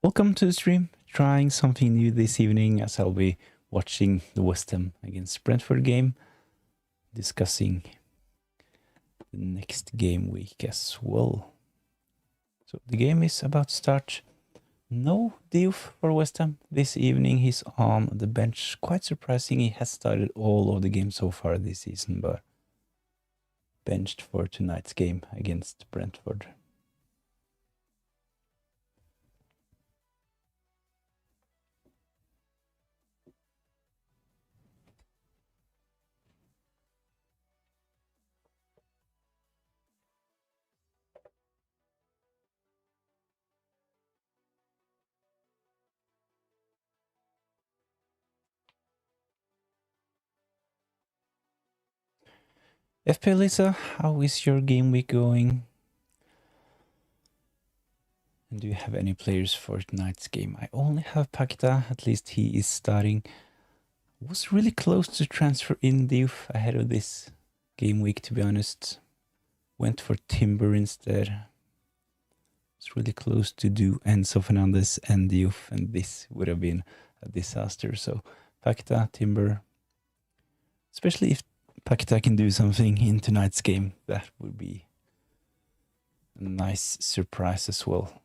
Welcome to the stream. Trying something new this evening as I'll be watching the West Ham against Brentford game, discussing the next game week as well. So the game is about to start. No Diouf for West Ham this evening. He's on the bench. Quite surprising. He has started all of the games so far this season, but benched for tonight's game against Brentford. FPL Lisa, how is your game week going? And do you have any players for tonight's game? I only have Pakita, at least he is starting. Was really close to transfer in Diouf ahead of this game week, to be honest. Went for Timber instead. It's really close to do Enzo Fernandez and Diouf, and this would have been a disaster. So Pakita, Timber, especially if Pakita can do something in tonight's game, that would be a nice surprise as well.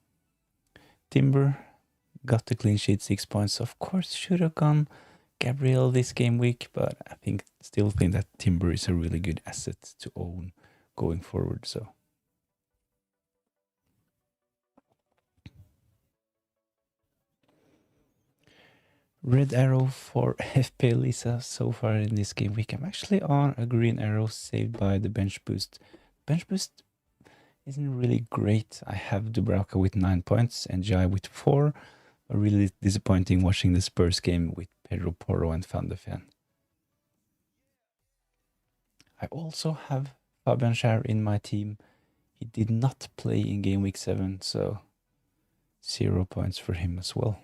Timber got the clean sheet, 6 points. Of course, should have gone Gabriel this game week, but I still think that Timber is a really good asset to own going forward. So red arrow for FPL Lisa so far in this game week. I'm actually on a green arrow saved by the bench boost. Bench boost isn't really great. I have Dubravka with 9 points and Jai with 4. Really disappointing watching the Spurs game with Pedro Porro and Van de Ven. I also have Fabian Schär in my team. He did not play in game week 7, so 0 points for him as well.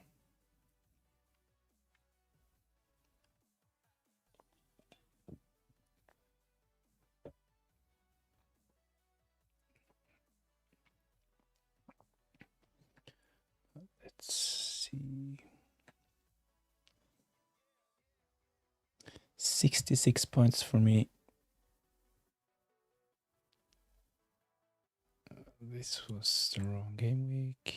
Let's see. 66 points for me. This was the wrong game week.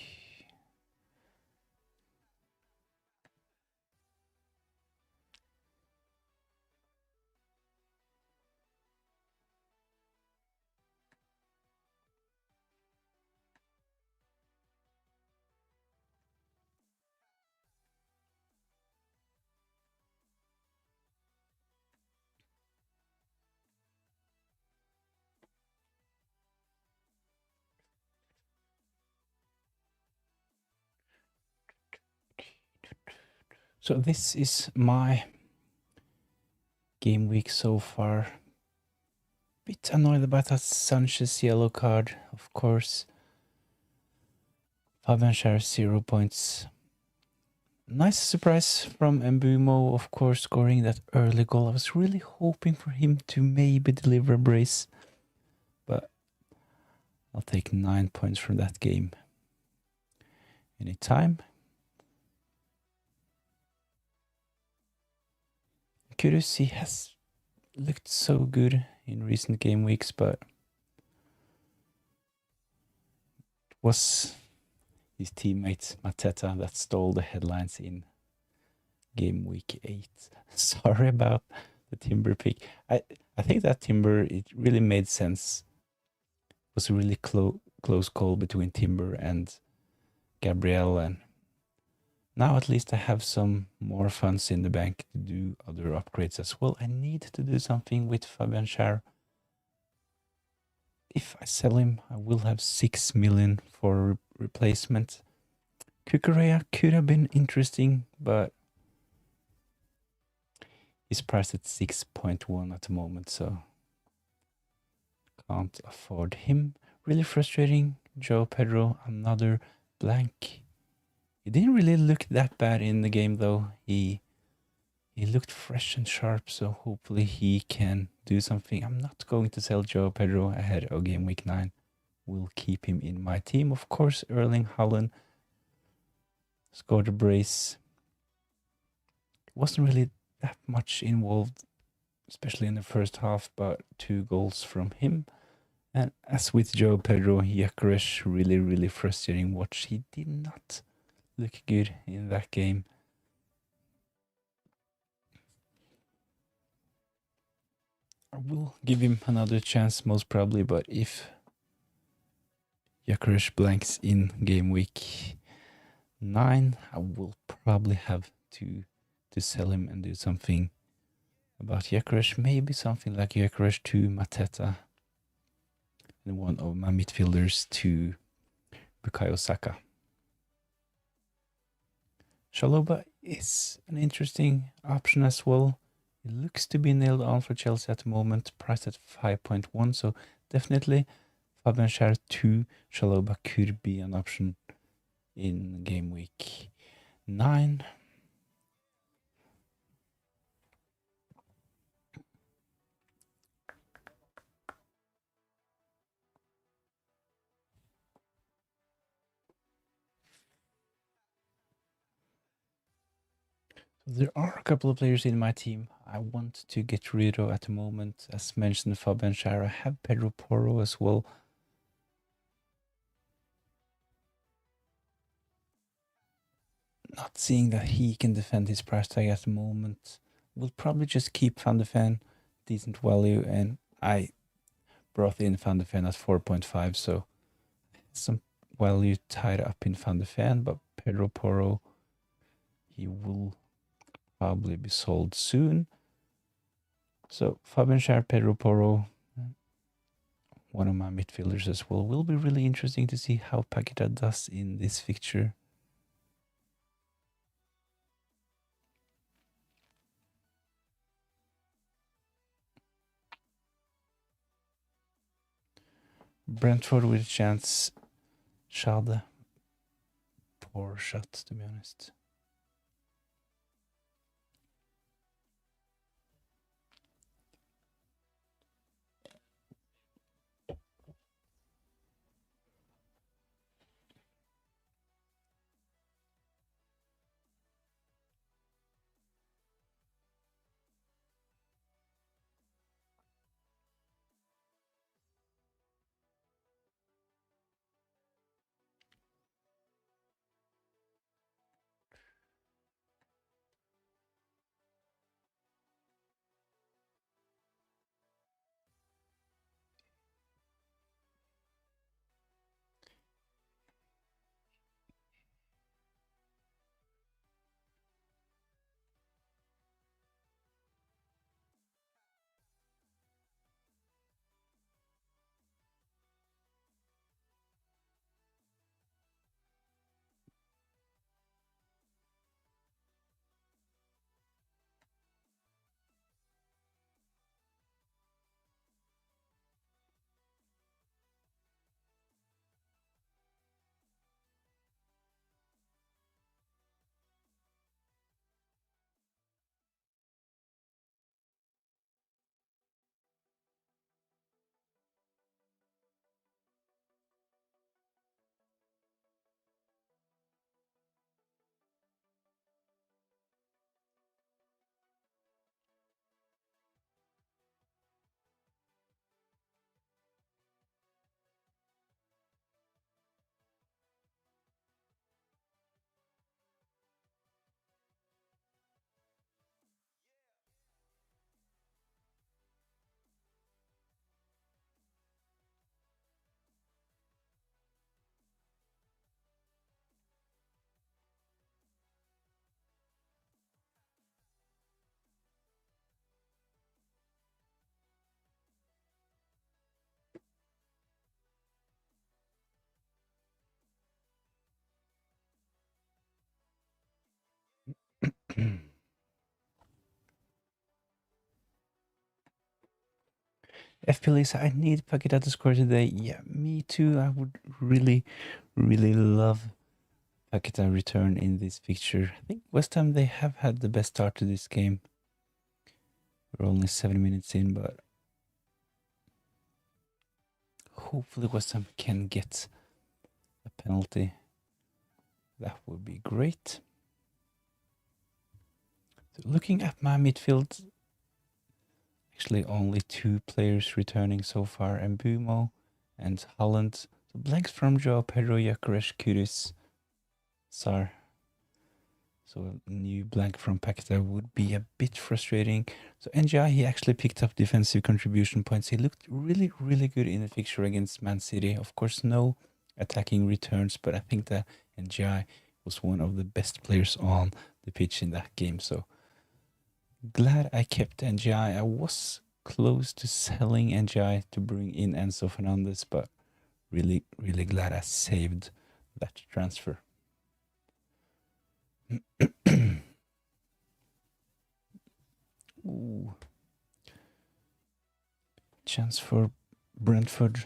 So this is my game week so far. Bit annoyed about that Sanchez yellow card, of course. Fabian Schär 0 points. Nice surprise from Mbumo, of course, scoring that early goal. I was really hoping for him to maybe deliver a brace, but I'll take 9 points from that game. Anytime. Kudus, he has looked so good in recent game weeks, but it was his teammate Mateta that stole the headlines in game week 8. Sorry about the Timber pick. I think that Timber, it really made sense. It was a really close call between Timber and Gabriel, and now at least I have some more funds in the bank to do other upgrades as well. I need to do something with Fabian Schär. If I sell him, I will have 6 million for replacement. Kukurea could have been interesting, but he's priced at 6.1 at the moment, so can't afford him. Really frustrating. Joe Pedro, another blank. He didn't really look that bad in the game, though. He looked fresh and sharp, so hopefully he can do something. I'm not going to sell Joe Pedro ahead of game week 9. Will keep him in my team. Of course, Erling Haaland scored a brace. Wasn't really that much involved, especially in the first half, but 2 goals from him. And as with Joe Pedro, Gyökeres, really frustrating watch. He did not look good in that game. I will give him another chance most probably, but if Gyökeres blanks in game week 9, I will probably have to sell him and do something about Gyökeres. Maybe something like Gyökeres to Mateta and one of my midfielders to Bukayo Saka. Chalobah is an interesting option as well. It looks to be nailed on for Chelsea at the moment, priced at 5.1, so definitely Fabian Schär to Chalobah could be an option in game week 9. There are a couple of players in my team I want to get rid of at the moment. As mentioned, Fabian Schär. I have Pedro Porro as well. Not seeing that he can defend his price tag at the moment. We'll probably just keep Van de Ven, decent value, and I brought in Van de Ven at 4.5, so some value tied up in Van de Ven, but Pedro Porro, he will probably be sold soon. So Fabian Schär, Pedro Porro, one of my midfielders as well. Will be really interesting to see how Paqueta does in this fixture. Brentford with a chance. Schade. Poor shot, to be honest. FPL is, I need Paqueta to score today. Yeah, me too. I would really love Paqueta return in this fixture. I think West Ham, they have had the best start to this game. We're only 7 minutes in, but hopefully West Ham can get a penalty. That would be great. So looking at my midfield, actually only 2 players returning so far, Mbumo and Holland. So blanks from Joao Pedro, Gyökeres, Kudus, Sar. So a new blank from Paquetá would be a bit frustrating. So NGI, he actually picked up defensive contribution points. He looked really, really good in the fixture against Man City. Of course, no attacking returns, but I think that NGI was one of the best players on the pitch in that game. So glad I kept NGI. I was close to selling NGI to bring in Enzo Fernandez, but really, really glad I saved that transfer. Ooh. Chance for Brentford.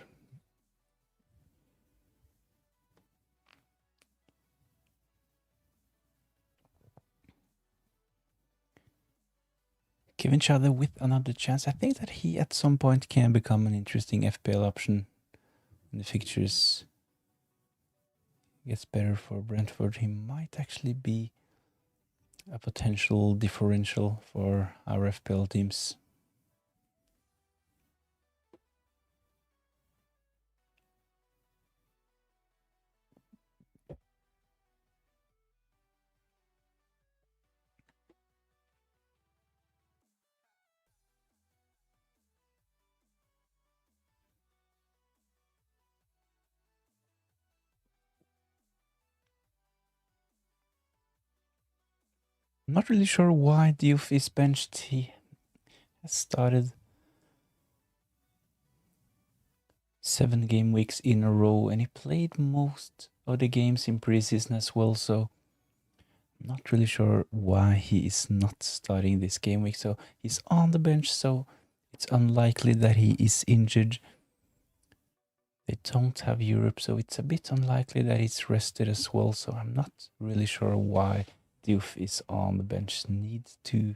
Give each other with another chance. I think that he at some point can become an interesting FPL option when the fixtures gets better for Brentford. He might actually be a potential differential for our FPL teams. I'm not really sure why Diouf is benched. He has started 7 game weeks in a row and he played most of the games in preseason as well, so I'm not really sure why he is not starting this game week. So he's on the bench, so it's unlikely that he is injured. They don't have Europe, so it's a bit unlikely that he's rested as well. So I'm not really sure why Diouf is on the bench. Need to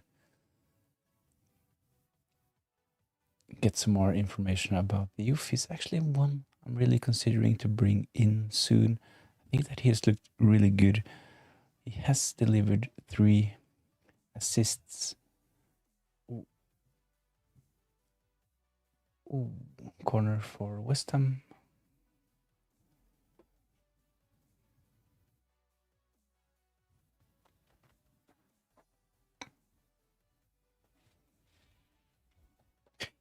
get some more information about Diouf. He's actually one I'm really considering to bring in soon. I think that he has looked really good. He has delivered 3 assists. Ooh, corner for West Ham.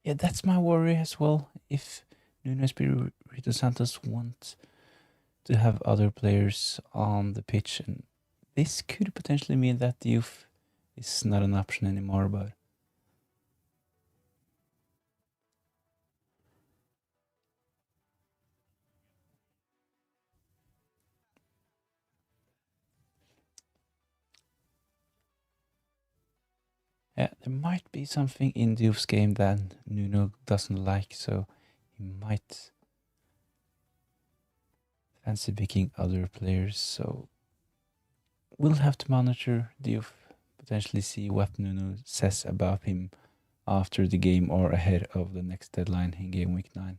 Yeah, that's my worry as well. If Nuno Espirito Santos want to have other players on the pitch, and this could potentially mean that the youth is not an option anymore. But yeah, there might be something in the youth's game that Nuno doesn't like, so he might fancy picking other players. So we'll have to monitor the youth, potentially see what Nuno says about him after the game or ahead of the next deadline in game week 9.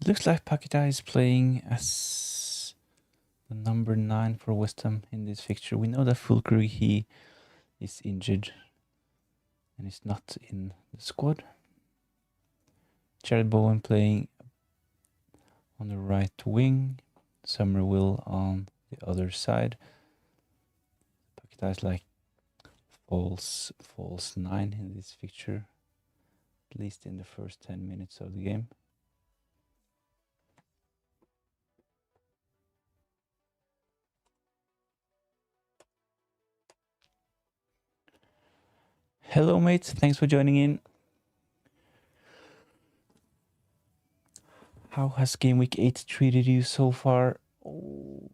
It looks like Paquetá is playing as the number 9 for West Ham in this fixture. We know that Fulkrug, he is injured and is not in the squad. Jared Bowen playing on the right wing. Somerville on the other side. Paquetá is like false 9 in this fixture, at least in the first 10 minutes of the game. Hello, mates. Thanks for joining in. How has Game Week 8 treated you so far? Oh.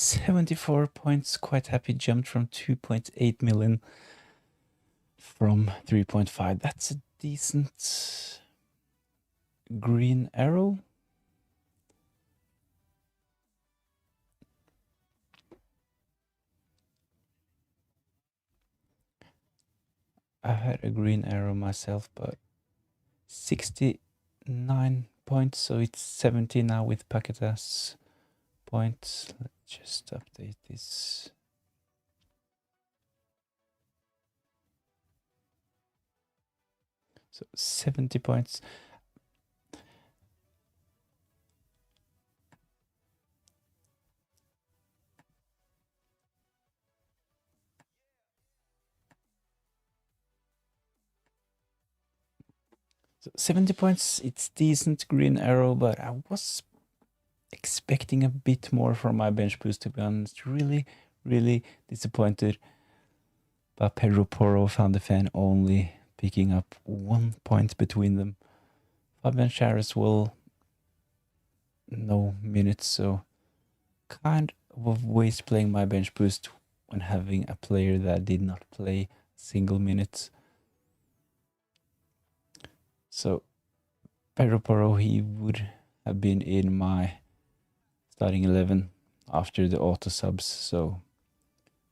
74 points, quite happy, jumped from 2.8 million from 3.5. That's a decent green arrow. I had a green arrow myself, but 69 points, so it's 70 now with Paqueta's points. Let's just update this. So 70 points. So 70 points, it's decent green arrow, but I was expecting a bit more from my bench boost, to be honest. Really, really disappointed. But Pedro Porro found the fan only picking up 1 point between them. Fabian Schär as well, no minutes, so kind of waste playing my bench boost when having a player that did not play a single minute. So Pedro Porro, he would have been in my starting 11 after the auto subs, so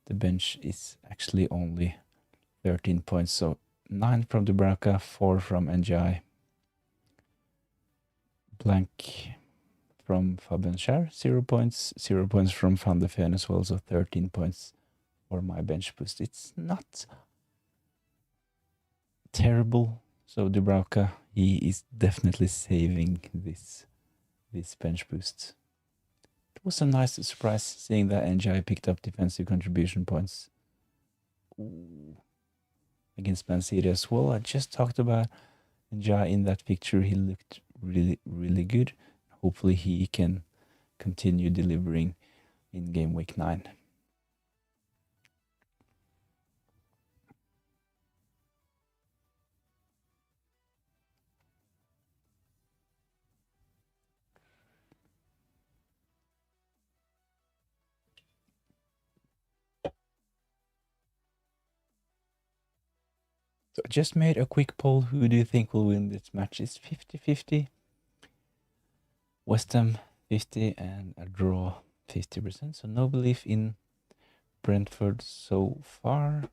the bench is actually only 13 points. So 9 from Dubravka, 4 from NGI, blank from Fabian Schär, 0 points, 0 points from Van de Ven as well, so 13 points for my bench boost. It's not terrible. So Dubravka, he is definitely saving this bench boost. It was a nice surprise seeing that NGI picked up defensive contribution points. Ooh. Against Man City as well. I just talked about NGI in that picture. He looked really, really good. Hopefully he can continue delivering in game week 9. So I just made a quick poll. Who do you think will win this match? It's 50-50. West Ham 50 and a draw 50%. So no belief in Brentford so far.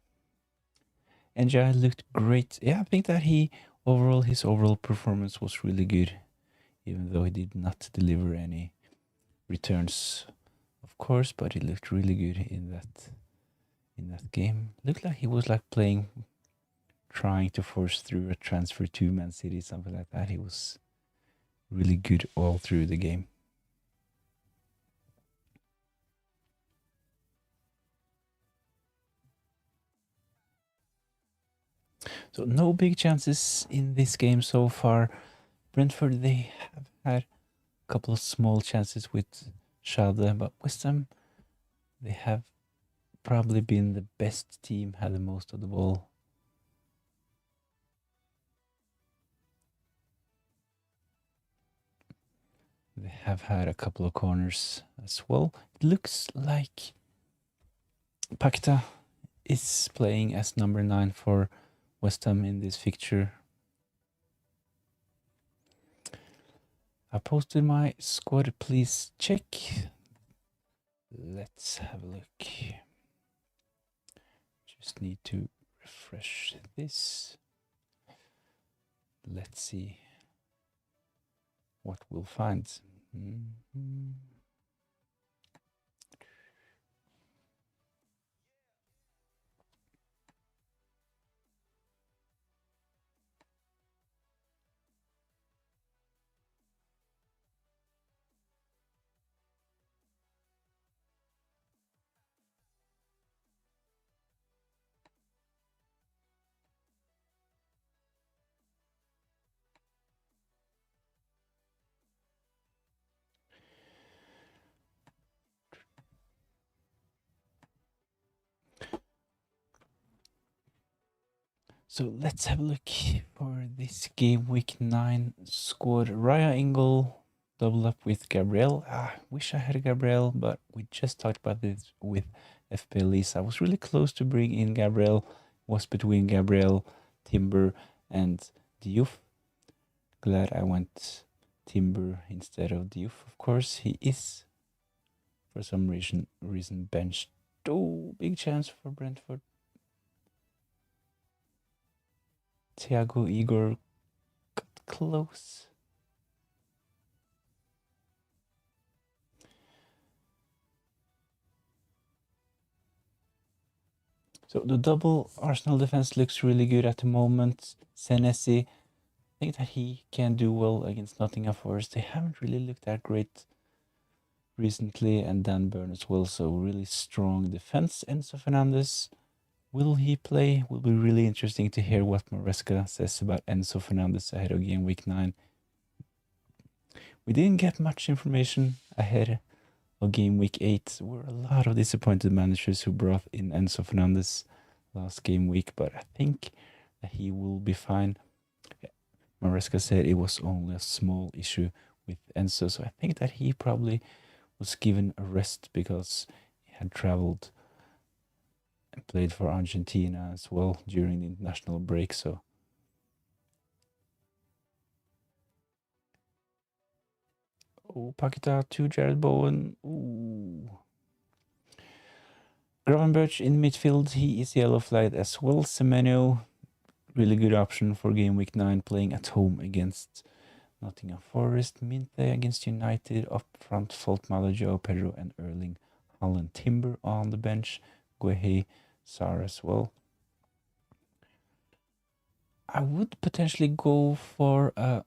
NGI looked great. Yeah, I think that his overall performance was really good, even though he did not deliver any returns, of course, but he looked really good in that game. Looked like he was like playing, trying to force through a transfer to Man City, something like that. He was really good all through the game. So no big chances in this game so far. Brentford, they have had a couple of small chances with Schade, but West Ham, they have probably been the best team, had the most of the ball. They have had a couple of corners as well. It looks like Paqueta is playing as number 9 for West Ham in this fixture. I posted my squad, please check. Let's have a look. Just need to refresh this. Let's see what we'll find. So let's have a look for this game week 9 squad. Raya Ingle, double up with Gabriel. I wish I had Gabriel, but we just talked about this with FPL. I was really close to bring in Gabriel. Was between Gabriel, Timber, and Diouf. Glad I went Timber instead of Diouf. Of course, he is for some reason benched. Oh, big chance for Brentford. Thiago Igor got close. So the double Arsenal defense looks really good at the moment. Senesi, I think that he can do well against Nottingham Forest. They haven't really looked that great recently, and Dan Burn as well. So really strong defense. Enzo Fernandez, will he play? Will be really interesting to hear what Maresca says about Enzo Fernandez ahead of game week 9. We didn't get much information ahead of game week 8. There were a lot of disappointed managers who brought in Enzo Fernandez last game week, but I think that he will be fine. Maresca said it was only a small issue with Enzo, so I think that he probably was given a rest because he had traveled and played for Argentina as well during the international break. So Paqueta to Jared Bowen. Ooh. Gravenberch in midfield, he is yellow flagged as well. Semenyo, really good option for game week 9, playing at home against Nottingham Forest. Minte against United, up front Foltmala, Joe Pedro and Erling Haaland. Timber on the bench, Guehi, Sar as well. I would potentially go for a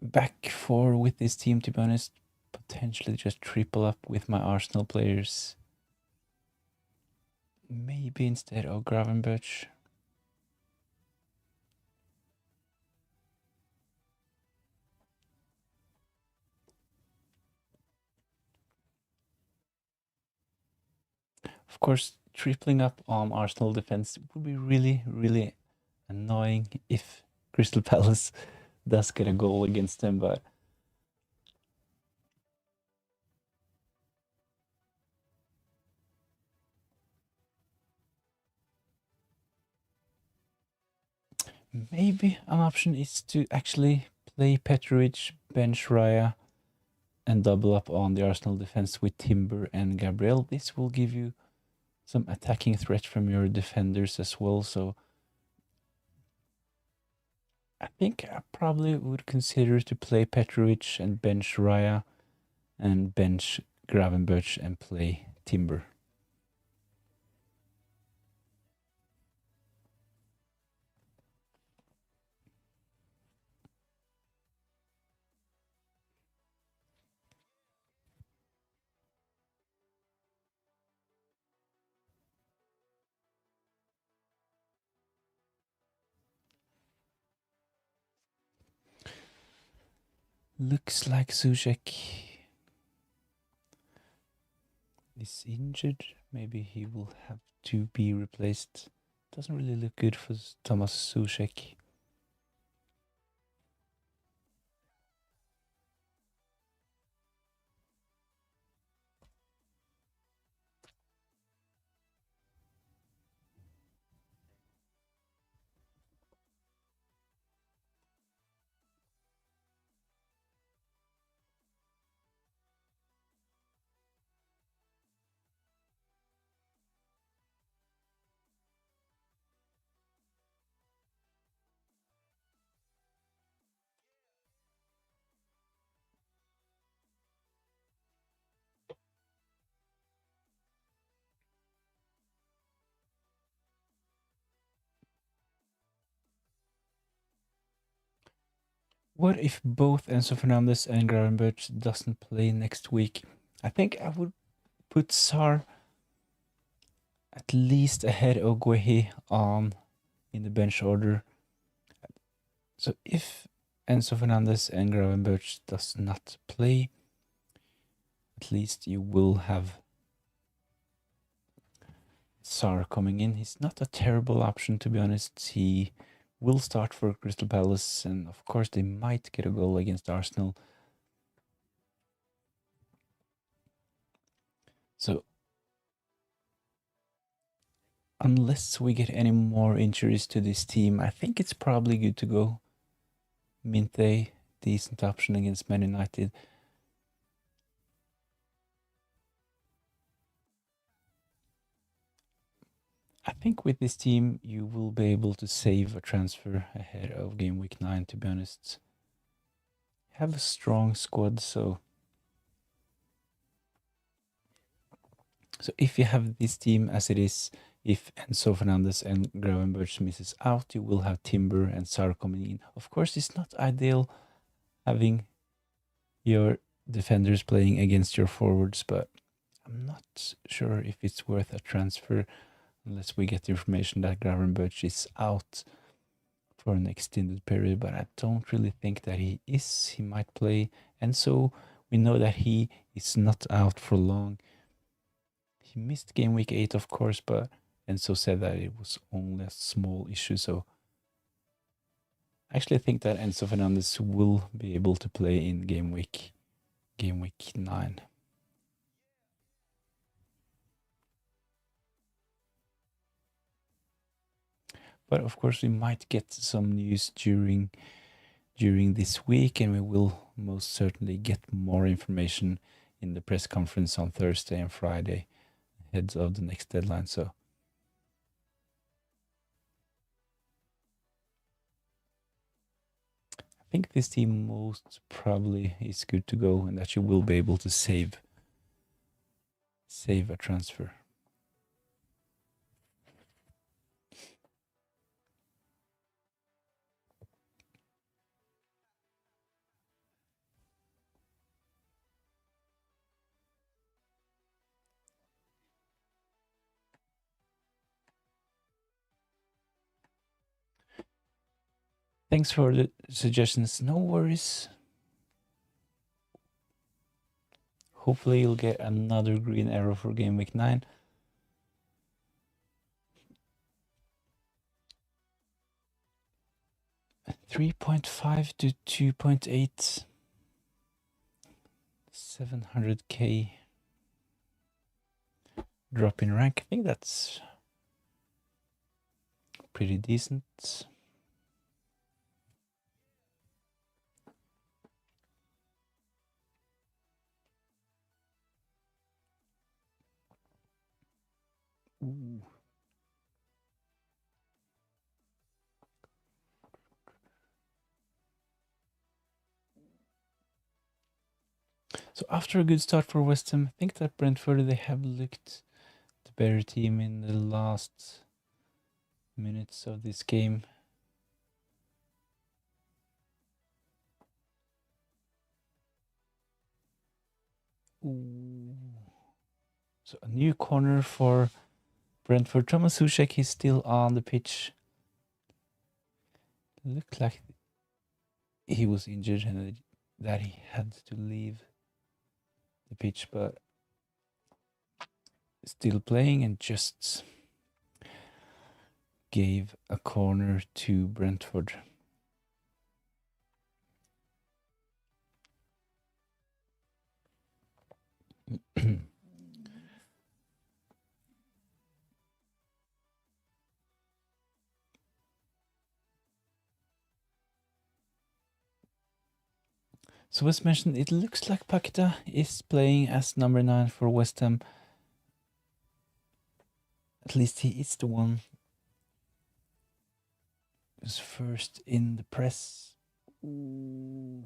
back four with this team, to be honest. Potentially just triple up with my Arsenal players. Maybe instead of Gravenberch. Of course, tripling up on Arsenal defense would be really, really annoying if Crystal Palace does get a goal against them, but maybe an option is to actually play Petrovic, bench Raya, and double up on the Arsenal defense with Timber and Gabriel. This will give you some attacking threat from your defenders as well, so I think I probably would consider to play Petrovic and bench Raya and bench Gravenberch and play Timber. Looks like Zuzek is injured. Maybe he will have to be replaced. Doesn't really look good for Thomas Zuzek. What if both Enzo Fernandez and Gravenberch doesn't play next week? I think I would put Sar at least ahead of Guehi on in the bench order. So if Enzo Fernandez and Gravenberch does not play, at least you will have Sar coming in. He's not a terrible option, to be honest. He will start for Crystal Palace, and of course they might get a goal against Arsenal. So unless we get any more injuries to this team, I think it's probably good to go. Minte, decent option against Man United. I think with this team, you will be able to save a transfer ahead of game week 9, to be honest. Have a strong squad, so if you have this team as it is, if Enzo Fernandez and Gravenberch misses out, you will have Timber and Sar coming in. Of course, it's not ideal having your defenders playing against your forwards, but I'm not sure if it's worth a transfer unless we get the information that Gravenberch is out for an extended period, but I don't really think that he is. He might play, and so we know that he is not out for long. He missed game week 8, of course, but Enzo said that it was only a small issue, so I actually think that Enzo Fernandez will be able to play in game week 9. But of course, we might get some news during this week, and we will most certainly get more information in the press conference on Thursday and Friday ahead of the next deadline. So I think this team most probably is good to go, and that you will be able to save a transfer. Thanks for the suggestions. No worries. Hopefully you'll get another green arrow for game week 9. $3.5 to 2.8, 700k drop in rank. I think that's pretty decent. Ooh. So after a good start for West Ham, I think that Brentford, they have looked the better team in the last minutes of this game. Ooh. So a new corner for Brentford. Thomas Soucek is still on the pitch. Looked like he was injured and that he had to leave the pitch, but still playing, and just gave a corner to Brentford. So as mentioned, it looks like Paqueta is playing as number 9 for West Ham. At least he is the one who's first in the press. Ooh.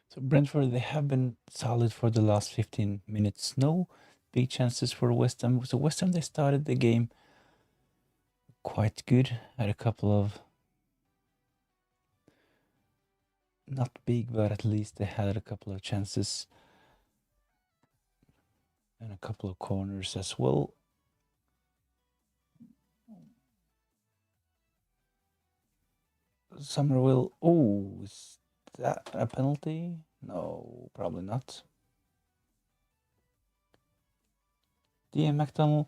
So Brentford, they have been solid for the last 15 minutes. No big chances for West Ham. So West Ham, they started the game quite good. Had a couple of, not big, but at least they had a couple of chances and a couple of corners as well. Somerville, oh, is that a penalty? No, probably not. DM McDonald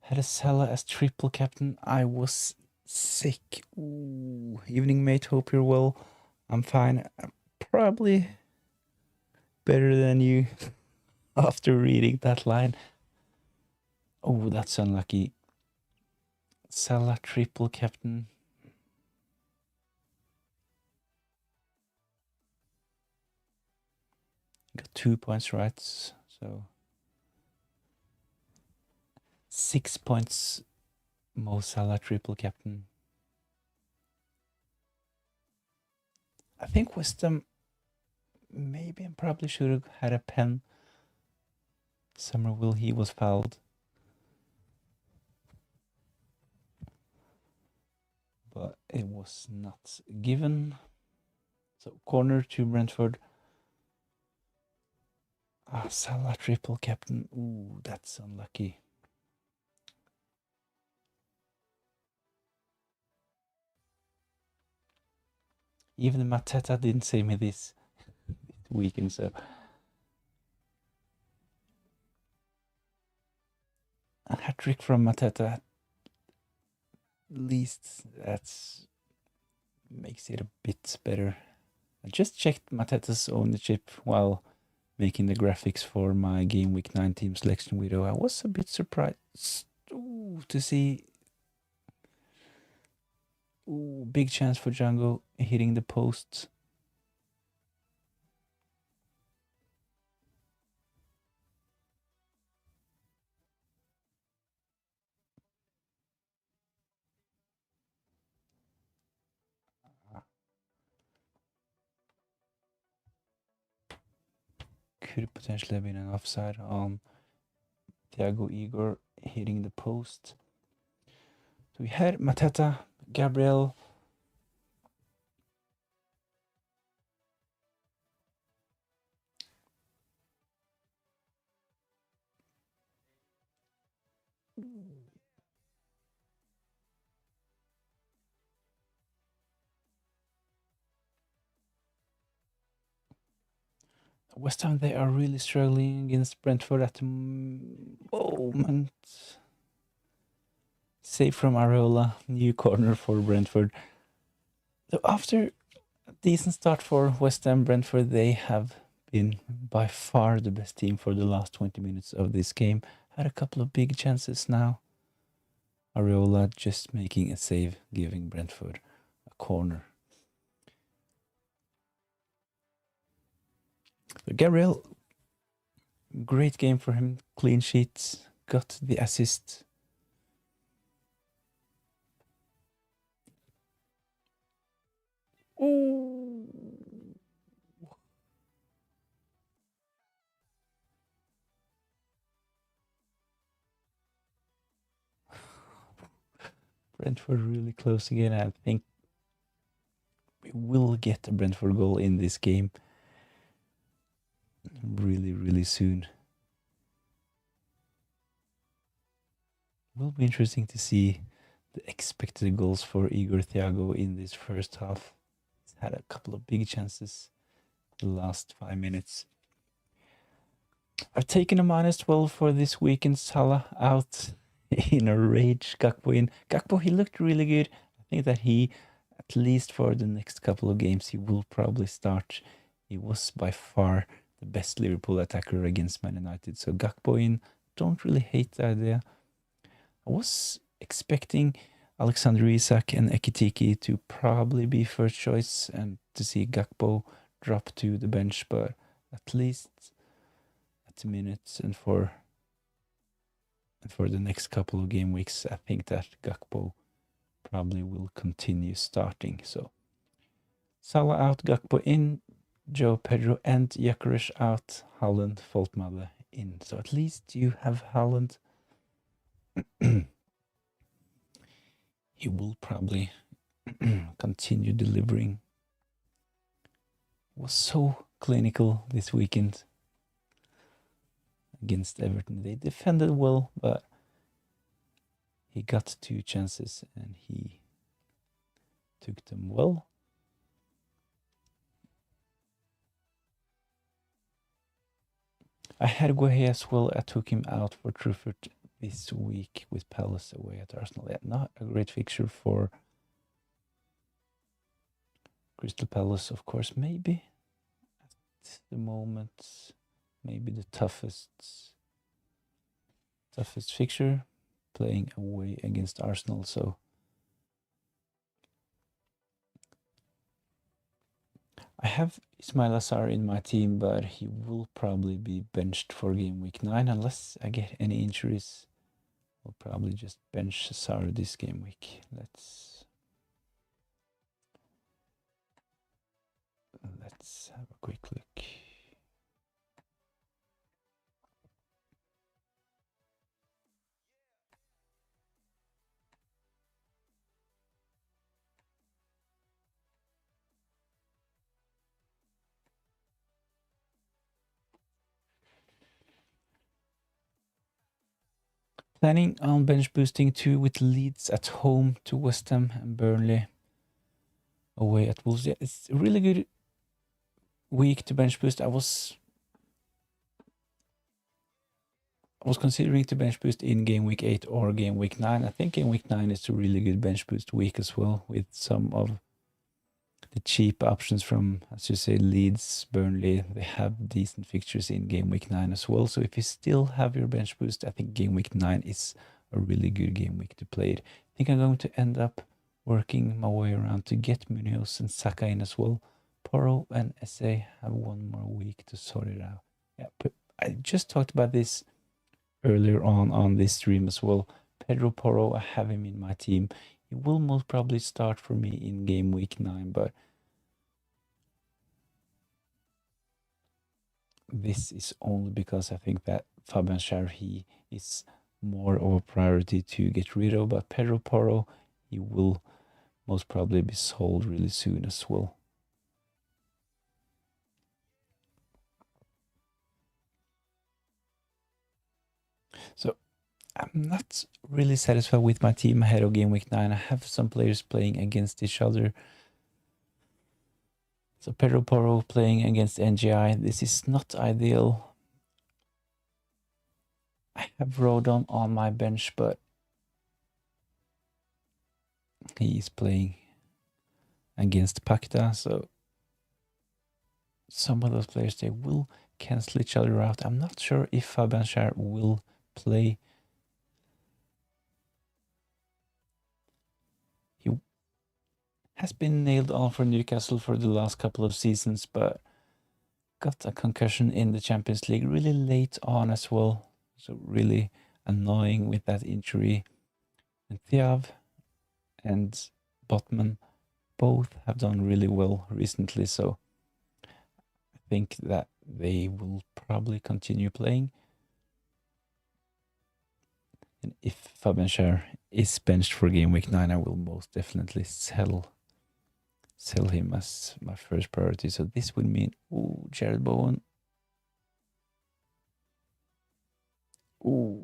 had a Salah as triple captain. I was sick. Ooh, evening mate, hope you're well. I'm fine. I'm probably better than you after reading that line. Oh, that's unlucky. Salah triple captain. Got 2 points right, so 6 points. Mo Salah triple captain. I think West Ham maybe and probably should have had a pen. Somerville, he was fouled. But it was not given. So corner to Brentford. Ah, Salah triple captain. Ooh, that's unlucky. Even Mateta didn't say me this weekend, so a hat trick from Mateta. At least that's makes it a bit better. I just checked Mateta's ownership while making the graphics for my Game Week 9 team selection video. I was a bit surprised to see. Ooh, big chance for Django hitting the post. Could potentially have been an offside on Thiago Igor hitting the post. So we had Mateta, Gabriel. West Ham, they are really struggling against Brentford at the moment. Save from Areola, new corner for Brentford. So after a decent start for West Ham, Brentford, they have been by far the best team for the last 20 minutes of this game. Had a couple of big chances now. Areola just making a save, giving Brentford a corner. But Gabriel, great game for him. Clean sheets, got the assist. Ooh. Brentford really close again. I think we will get a Brentford goal in this game really, really soon. Will be interesting to see the expected goals for Igor Thiago in this first half. He's had a couple of big chances the last 5 minutes. I've taken a -12 for this weekend. Salah out in a rage. Gakpo in. Gakpo, he looked really good. I think that he, at least for the next couple of games, he will probably start. He was by far the best Liverpool attacker against Man United. So Gakpo in. Don't really hate the idea. I was expecting Alexander Isak and Ekitike to probably be first choice and to see Gakpo drop to the bench, but at least at the minutes and for the next couple of game weeks, I think that Gakpo probably will continue starting. So Salah out, Gakpo in. Joe Pedro and Gyökeres out, Haaland, Voltmade in. So at least you have Haaland. He will probably continue delivering. Was so clinical this weekend against Everton. They defended well, but he got 2 chances and he took them well. I had Guehi as well. I took him out for Truffert this week with Palace away at Arsenal. Yeah, not a great fixture for Crystal Palace, of course. Maybe at the moment, maybe the toughest fixture, playing away against Arsenal. So I have Ismail Assar in my team, but he will probably be benched for game week 9 unless I get any injuries. I'll probably just bench Assar this game week. Let's have a quick look. Planning on bench boosting too, with Leeds at home to West Ham and Burnley away at Wolves. Yeah, it's a really good week to bench boost. I was considering to bench boost in game week 8 or game week 9. I think game week 9 is a really good bench boost week as well, with some of the cheap options from, as you say, Leeds, Burnley. They have decent fixtures in game week 9 as well. So if you still have your bench boost, I think game week 9 is a really good game week to play it. I think I'm going to end up working my way around to get Munoz and Saka in as well. Porro and SA have one more week to sort it out. Yeah, but I just talked about this earlier on this stream as well. Pedro Porro, I have him in my team. He will most probably start for me in game week 9, but this is only because I think that Fabian Schär, he is more of a priority to get rid of, but Pedro Porro, he will most probably be sold really soon as well. So I'm not really satisfied with my team ahead of game week 9. I have some players playing against each other. So Pedro Porro playing against NGI. This is not ideal. I have Rodon on my bench, but he is playing against Pacta, so some of those players, they will cancel each other out. I'm not sure if Fabian Schär will play. He has been nailed on for Newcastle for the last couple of seasons, but got a concussion in the Champions League really late on as well. So really annoying with that injury. And Thiav and Botman both have done really well recently, so I think that they will probably continue playing. And if Fabian Schär is benched for game week 9, I will most definitely sell him as my first priority. So this would mean, ooh, Jared Bowen. Ooh.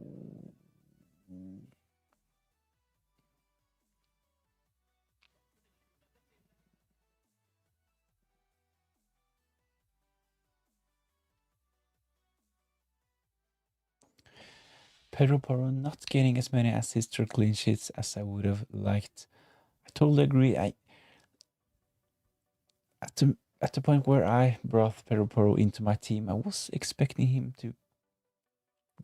Pedro Porro not getting as many assists or clean sheets as I would have liked. I totally agree. At the point where I brought Pedro Porro into my team, I was expecting him to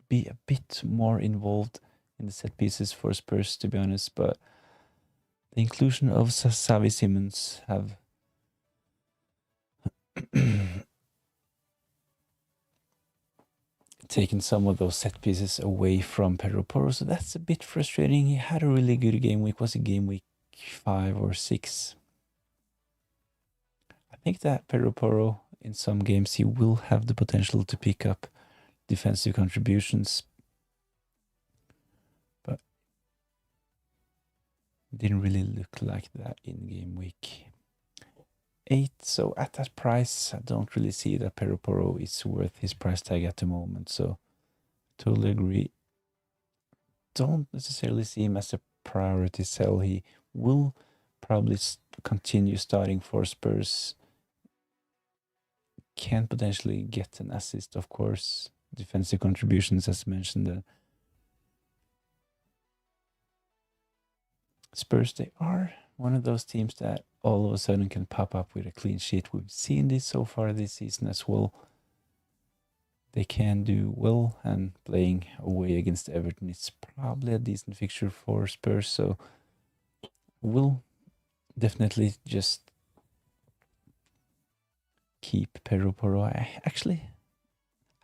be a bit more involved in the set pieces for Spurs, to be honest, but the inclusion of Xavi Simons have taken some of those set pieces away from Pedro Porro, so that's a bit frustrating. He had a really good game week. Was it game week 5 or 6? I think that Pedro Porro in some games he will have the potential to pick up defensive contributions, but didn't really look like that in game week 8. So at that price, I don't really see that Pedro Porro is worth his price tag at the moment. So totally agree. Don't necessarily see him as a priority sell. He will probably continue starting for Spurs. Can potentially get an assist, of course. Defensive contributions, as mentioned. Spurs, they are one of those teams that all of a sudden can pop up with a clean sheet. We've seen this so far this season as well. They can do well, and playing away against Everton is probably a decent fixture for Spurs. So we'll definitely just keep Pedro Porro. I actually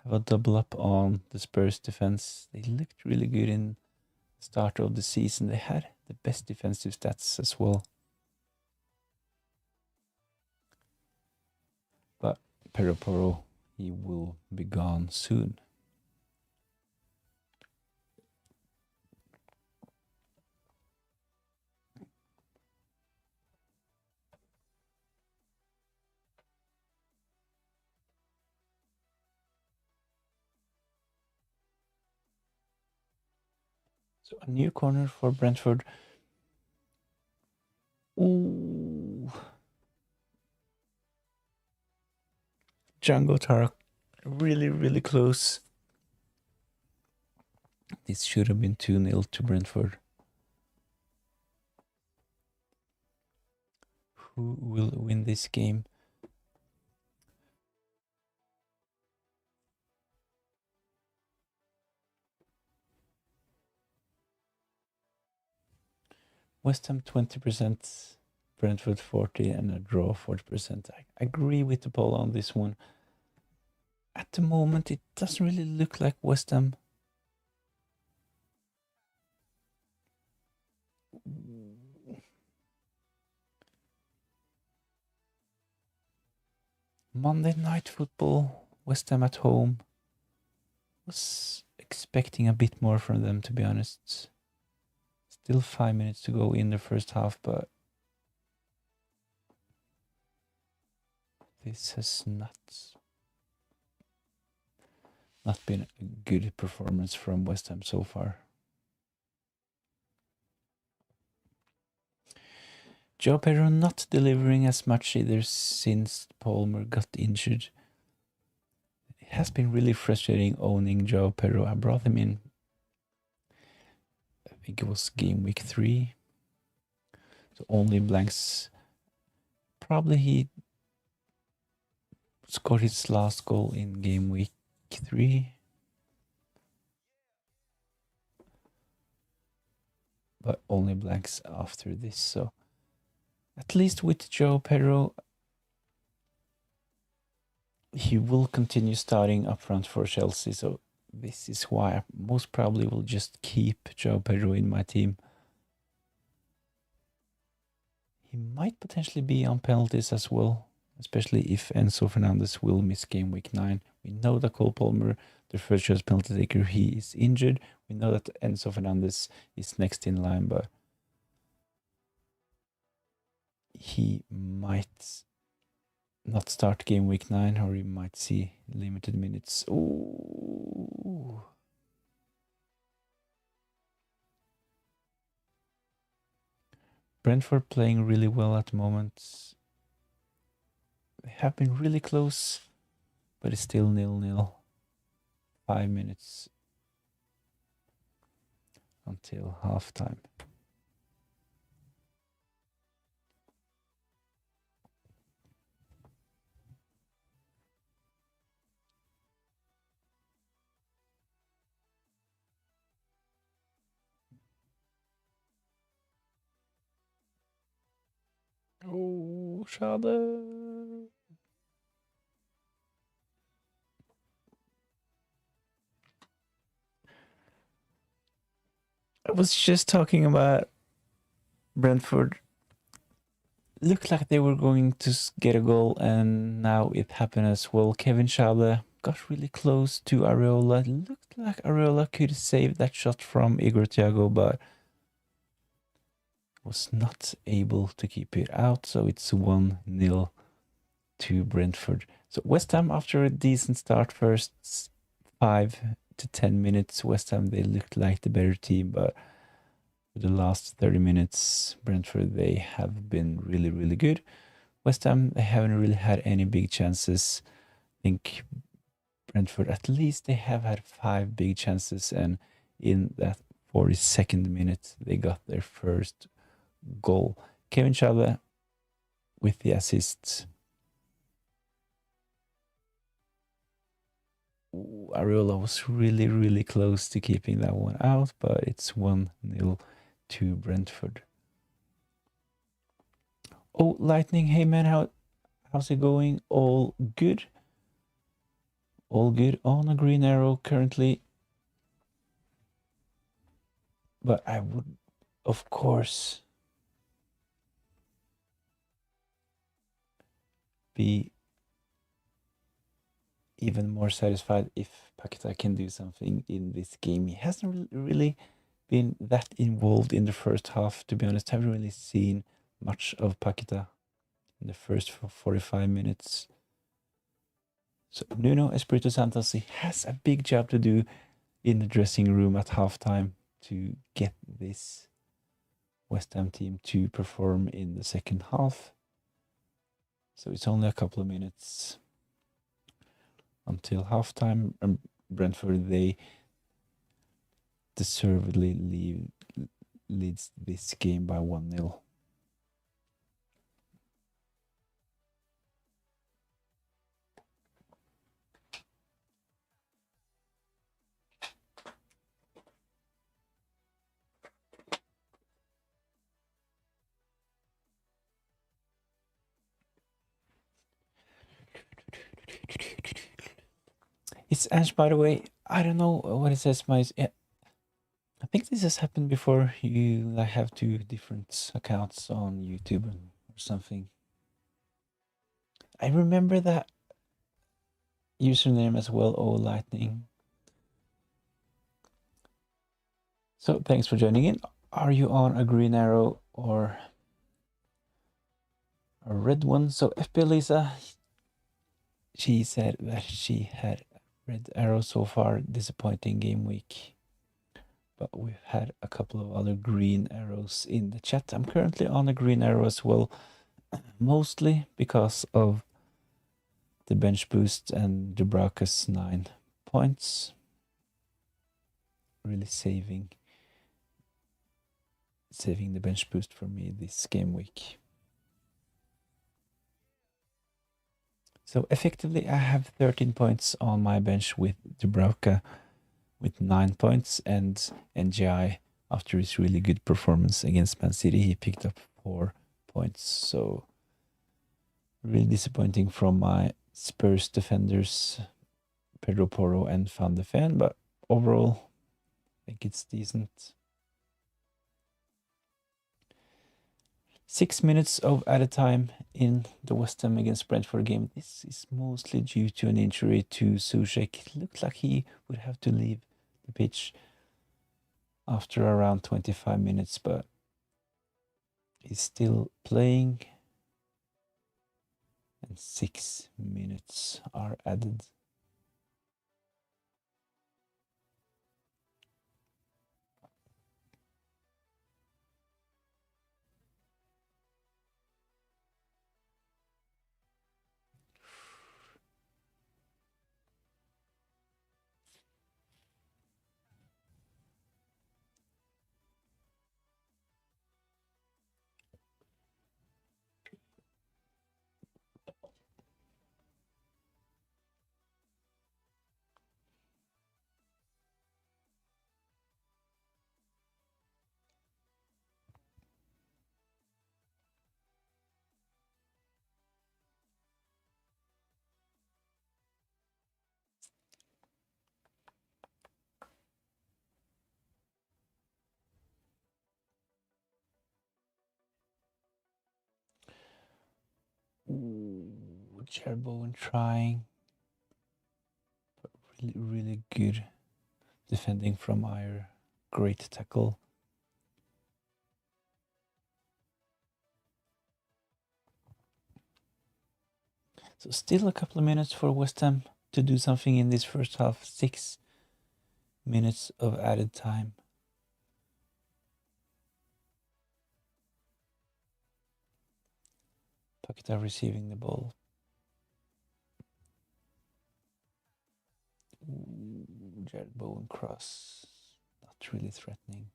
have a double up on the Spurs defense. They looked really good in the start of the season. They had the best defensive stats as well. But Pedro Porro, he will be gone soon. So a new corner for Brentford. Ooh. Django Tarak, really, really close. This should have been 2-0 to Brentford. Who will win this game? West Ham 20%, Brentford 40, and a draw 40%. I agree with the poll on this one. At the moment, it doesn't really look like West Ham. Monday Night Football, West Ham at home. Was expecting a bit more from them, to be honest. Still 5 minutes to go in the first half, but this has not been a good performance from West Ham so far. Joe Pedro not delivering as much either since Palmer got injured. It has been really frustrating owning Joe Pedro. I brought him in, I think it was game week 3. So only blanks. Probably he scored his last goal in game week 3. But only blanks after this. So at least with Joe Pedro, he will continue starting up front for Chelsea. So this is why I most probably will just keep Joe Pedro in my team. He might potentially be on penalties as well, especially if Enzo Fernandez will miss game week 9. We know that Cole Palmer, the first choice penalty taker, he is injured. We know that Enzo Fernandez is next in line, but he might not start game week 9, or he might see limited minutes. Ooh. Brentford playing really well at the moment. They have been really close, but it's still 0-0. 5 minutes until halftime. Oh, schade. I was just talking about Brentford looked like they were going to get a goal, and now it happened as well. Kevin Schade got really close to Areola. It looked like Areola could save that shot from Igor Thiago, but was not able to keep it out. So it's 1-0 to Brentford. So West Ham, after a decent start, first 5 to 10 minutes, West Ham, they looked like the better team, but for the last 30 minutes, Brentford, they have been really, really good. West Ham, they haven't really had any big chances. I think Brentford, at least they have had 5 big chances, and in that 42nd minute, they got their first goal. Kevin Schade with the assist. Areola was really, really close to keeping that one out, but it's 1-0 to Brentford. Oh, Lightning, hey man, how's it going? All good? All good on a green arrow currently. But I would, of course, be even more satisfied if Paqueta can do something in this game. He hasn't really been that involved in the first half, to be honest. I haven't really seen much of Paqueta in the first 45 minutes. So Nuno Espirito Santos, he has a big job to do in the dressing room at halftime to get this West Ham team to perform in the second half. So it's only a couple of minutes until halftime. And Brentford, they deservedly leads this game by 1-0. It's Ash, by the way. I don't know what it says. I think this has happened before. You have 2 different accounts on YouTube or something. I remember that username as well, O Lightning. So thanks for joining in. Are you on a green arrow or a red one? So FPL Lisa, she said that she had red arrow so far. Disappointing game week. But we've had a couple of other green arrows in the chat. I'm currently on a green arrow as well, mostly because of the bench boost and Dubravka's 9 points. Really saving the bench boost for me this game week. So effectively, I have 13 points on my bench with Dubravka with 9 points, and NGI, after his really good performance against Man City, he picked up 4 points. So really disappointing from my Spurs defenders, Pedro Porro and Van de Ven, but overall, I think it's decent. 6 minutes of added time in the West Ham against Brentford game. This is mostly due to an injury to Soucek. It looked like he would have to leave the pitch after around 25 minutes, but he's still playing. And 6 minutes are added. Jared Bowen trying. Really, really good defending from Ayer. Great tackle. So still a couple of minutes for West Ham to do something in this first half. 6 minutes of added time. Paqueta receiving the ball. Ooh, Jared Bowen cross. Not really threatening.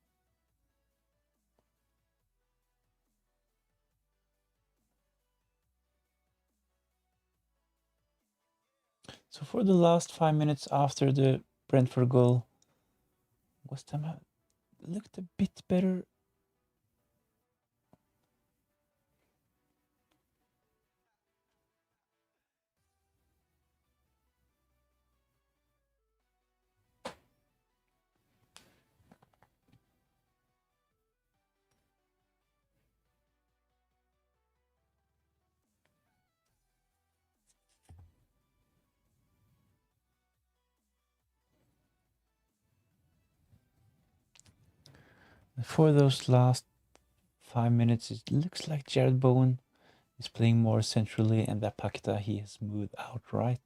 So for the last 5 minutes after the Brentford goal, West Ham looked a bit better. For those last 5 minutes, it looks like Jared Bowen is playing more centrally, and that Paqueta he has moved out right.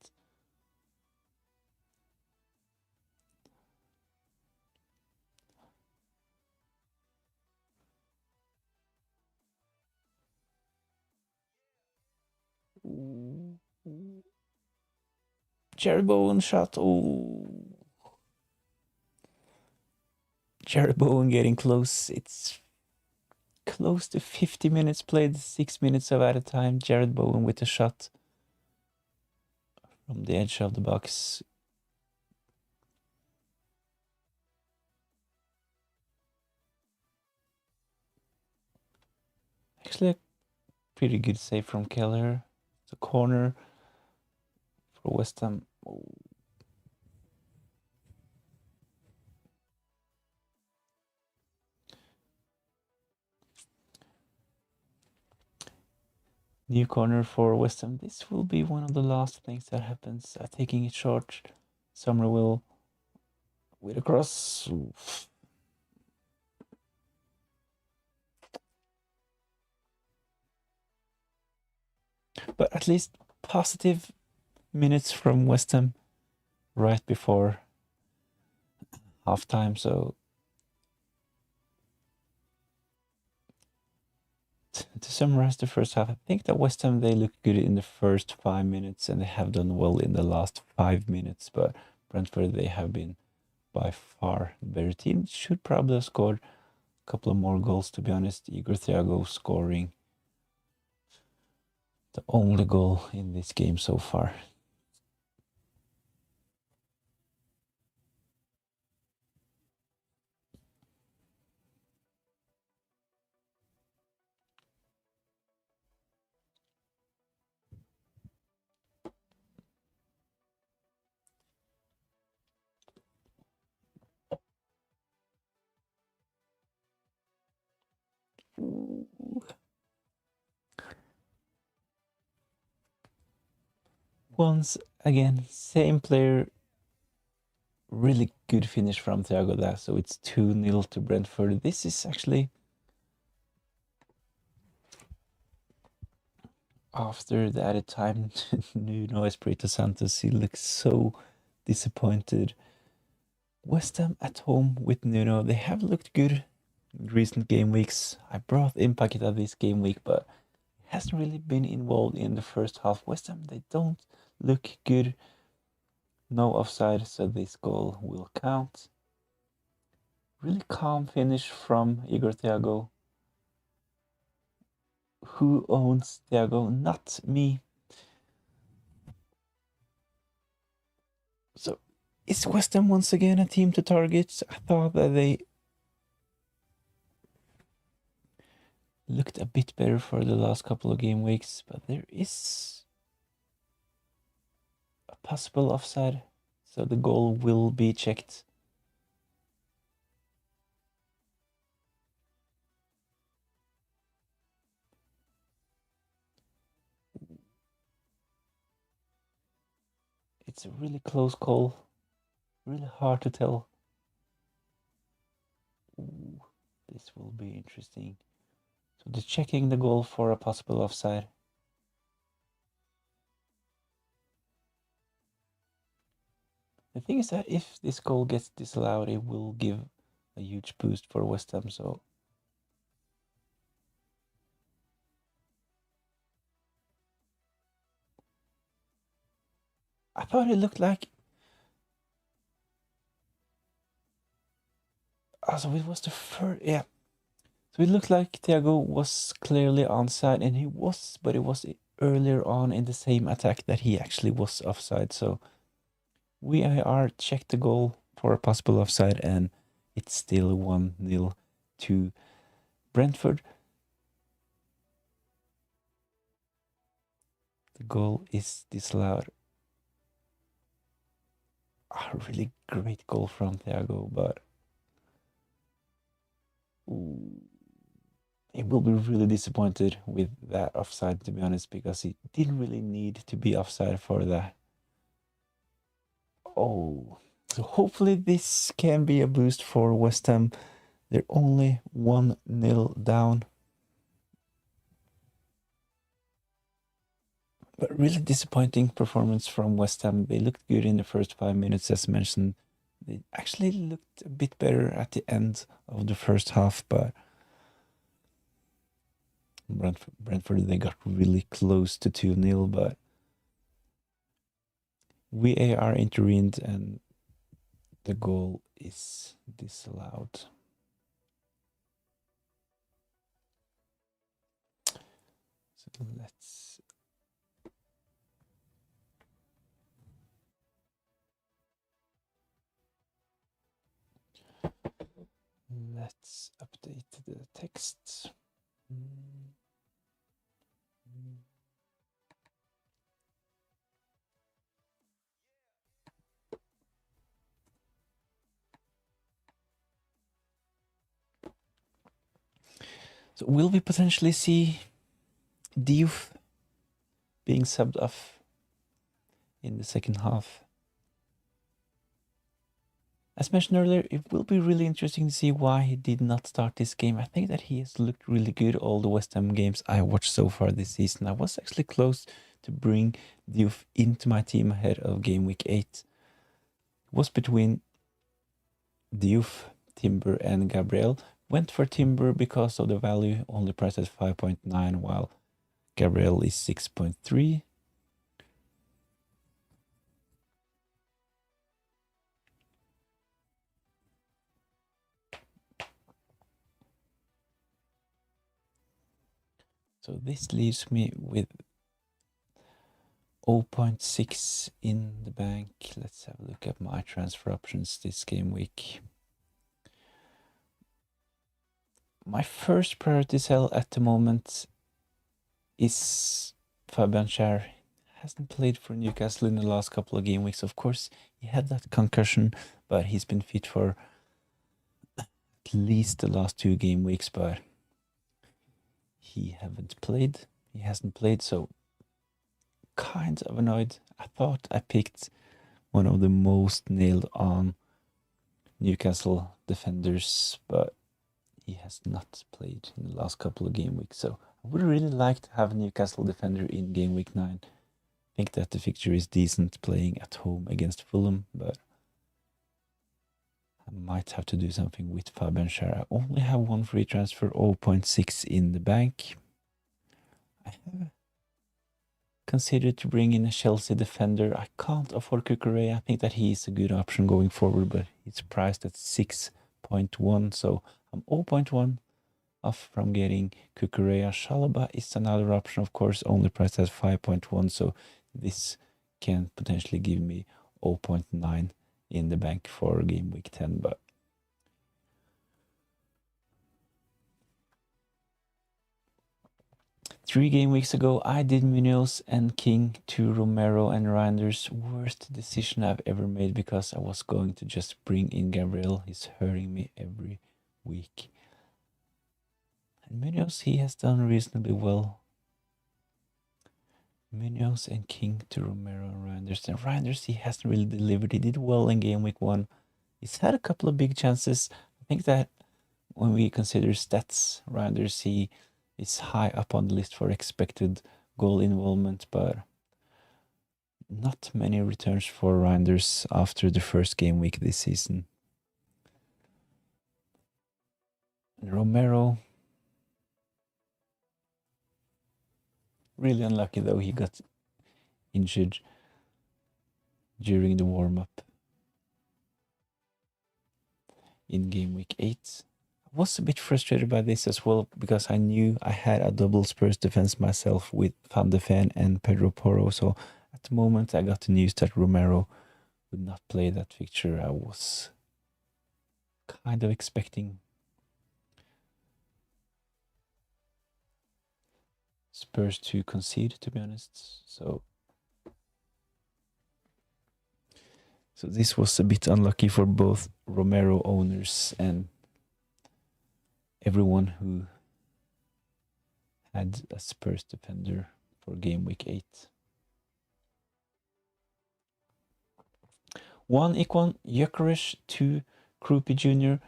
Jared Bowen shot. Oh, Jared Bowen getting close. It's close to 50 minutes played, 6 minutes of added time. Jared Bowen with a shot from the edge of the box. Actually, a pretty good save from Keller. It's a corner for West Ham. Oh. New corner for West Ham. This will be one of the last things that happens. Taking it short. Somerville with a cross. Oof. But at least positive minutes from West Ham right before halftime. So to summarize the first half, I think that West Ham they look good in the first 5 minutes and they have done well in the last 5 minutes. But Brentford they have been by far the better team. Should probably have scored a couple of more goals, to be honest. Igor Thiago scoring the only goal in this game so far. Once again, same player. Really good finish from Thiago there. So it's 2-0 to Brentford. This is actually after the added time. Nuno Espirito Santos, he looks so disappointed. West Ham at home with Nuno, they have looked good in recent game weeks. I brought in Paqueta this game week, but hasn't really been involved in the first half. West Ham, they don't look good. No offside, so this goal will count. Really calm finish from Igor Thiago. Who owns Thiago? Not me. So is West Ham once again a team to target? I thought that they looked a bit better for the last couple of game weeks, but there is a possible offside, so the goal will be checked. It's a really close call. Really hard to tell. Ooh, this will be interesting. So they're checking the goal for a possible offside. The thing is that if this goal gets disallowed, it will give a huge boost for West Ham. So I thought it looked like. So it was the first. Yeah. So it looked like Thiago was clearly onside, and he was, but it was earlier on in the same attack that he actually was offside. So VAR checked the goal for a possible offside, and it's still 1-0 to Brentford. The goal is disallowed. A really great goal from Thiago, but ooh, he will be really disappointed with that offside, to be honest, because he didn't really need to be offside for that. Oh, so hopefully this can be a boost for West Ham. They're only 1-0 down. But really disappointing performance from West Ham. They looked good in the first 5 minutes, as mentioned. They actually looked a bit better at the end of the first half, but Brentford, they got really close to 2-0, but VAR intervened and the goal is disallowed. So let's update the text. So will we potentially see Diouf being subbed off in the second half? As mentioned earlier, it will be really interesting to see why he did not start this game. I think that he has looked really good all the West Ham games I watched so far this season. I was actually close to bring Diouf into my team ahead of game week 8. It was between Diouf, Timber and Gabriel. Went for Timber because of the value, only priced at 5.9, while Gabriel is 6.3. So this leaves me with 0.6 in the bank. Let's have a look at my transfer options this game week. My first priority sell at the moment is Fabian Schär. Hasn't played for Newcastle in the last couple of game weeks. Of course, he had that concussion, but he's been fit for at least the last 2 game weeks, but he hasn't played, so kind of annoyed. I thought I picked one of the most nailed on Newcastle defenders, but he has not played in the last couple of game weeks. So I would really like to have a Newcastle defender in game week 9. I think that the fixture is decent, playing at home against Fulham, but I might have to do something with Fabian Schär. I only have one free transfer, 0.6 in the bank. I have considered to bring in a Chelsea defender. I can't afford Cucurella. I think that he is a good option going forward, but he's priced at 6.1, so I'm 0.1 off from getting Cucurella. Chalobah is another option, of course, only priced at 5.1, so this can potentially give me 0.9 in the bank for game week 10, but 3 game weeks ago, I did Munoz and King to Romero and Reinders. Worst decision I've ever made because I was going to just bring in Gabriel. He's hurting me every week. And Munoz, he has done reasonably well Munoz and King to Romero and Reinders. And Reinders, he hasn't really delivered. He did well in game week 1. He's had a couple of big chances. I think that when we consider stats, Reinders, he is high up on the list for expected goal involvement, but not many returns for Reinders after the first game week this season. And Romero, really unlucky though, he got injured during the warm-up in game week 8. I was a bit frustrated by this as well because I knew I had a double Spurs defense myself with Van de Ven and Pedro Porro. So at the moment I got the news that Romero would not play that fixture, I was kind of expecting Spurs to concede, to be honest. So this was a bit unlucky for both Romero owners and everyone who had a Spurs defender for game week 8. 1 Ikwan, Gyökeres, 2 Krupi Jr.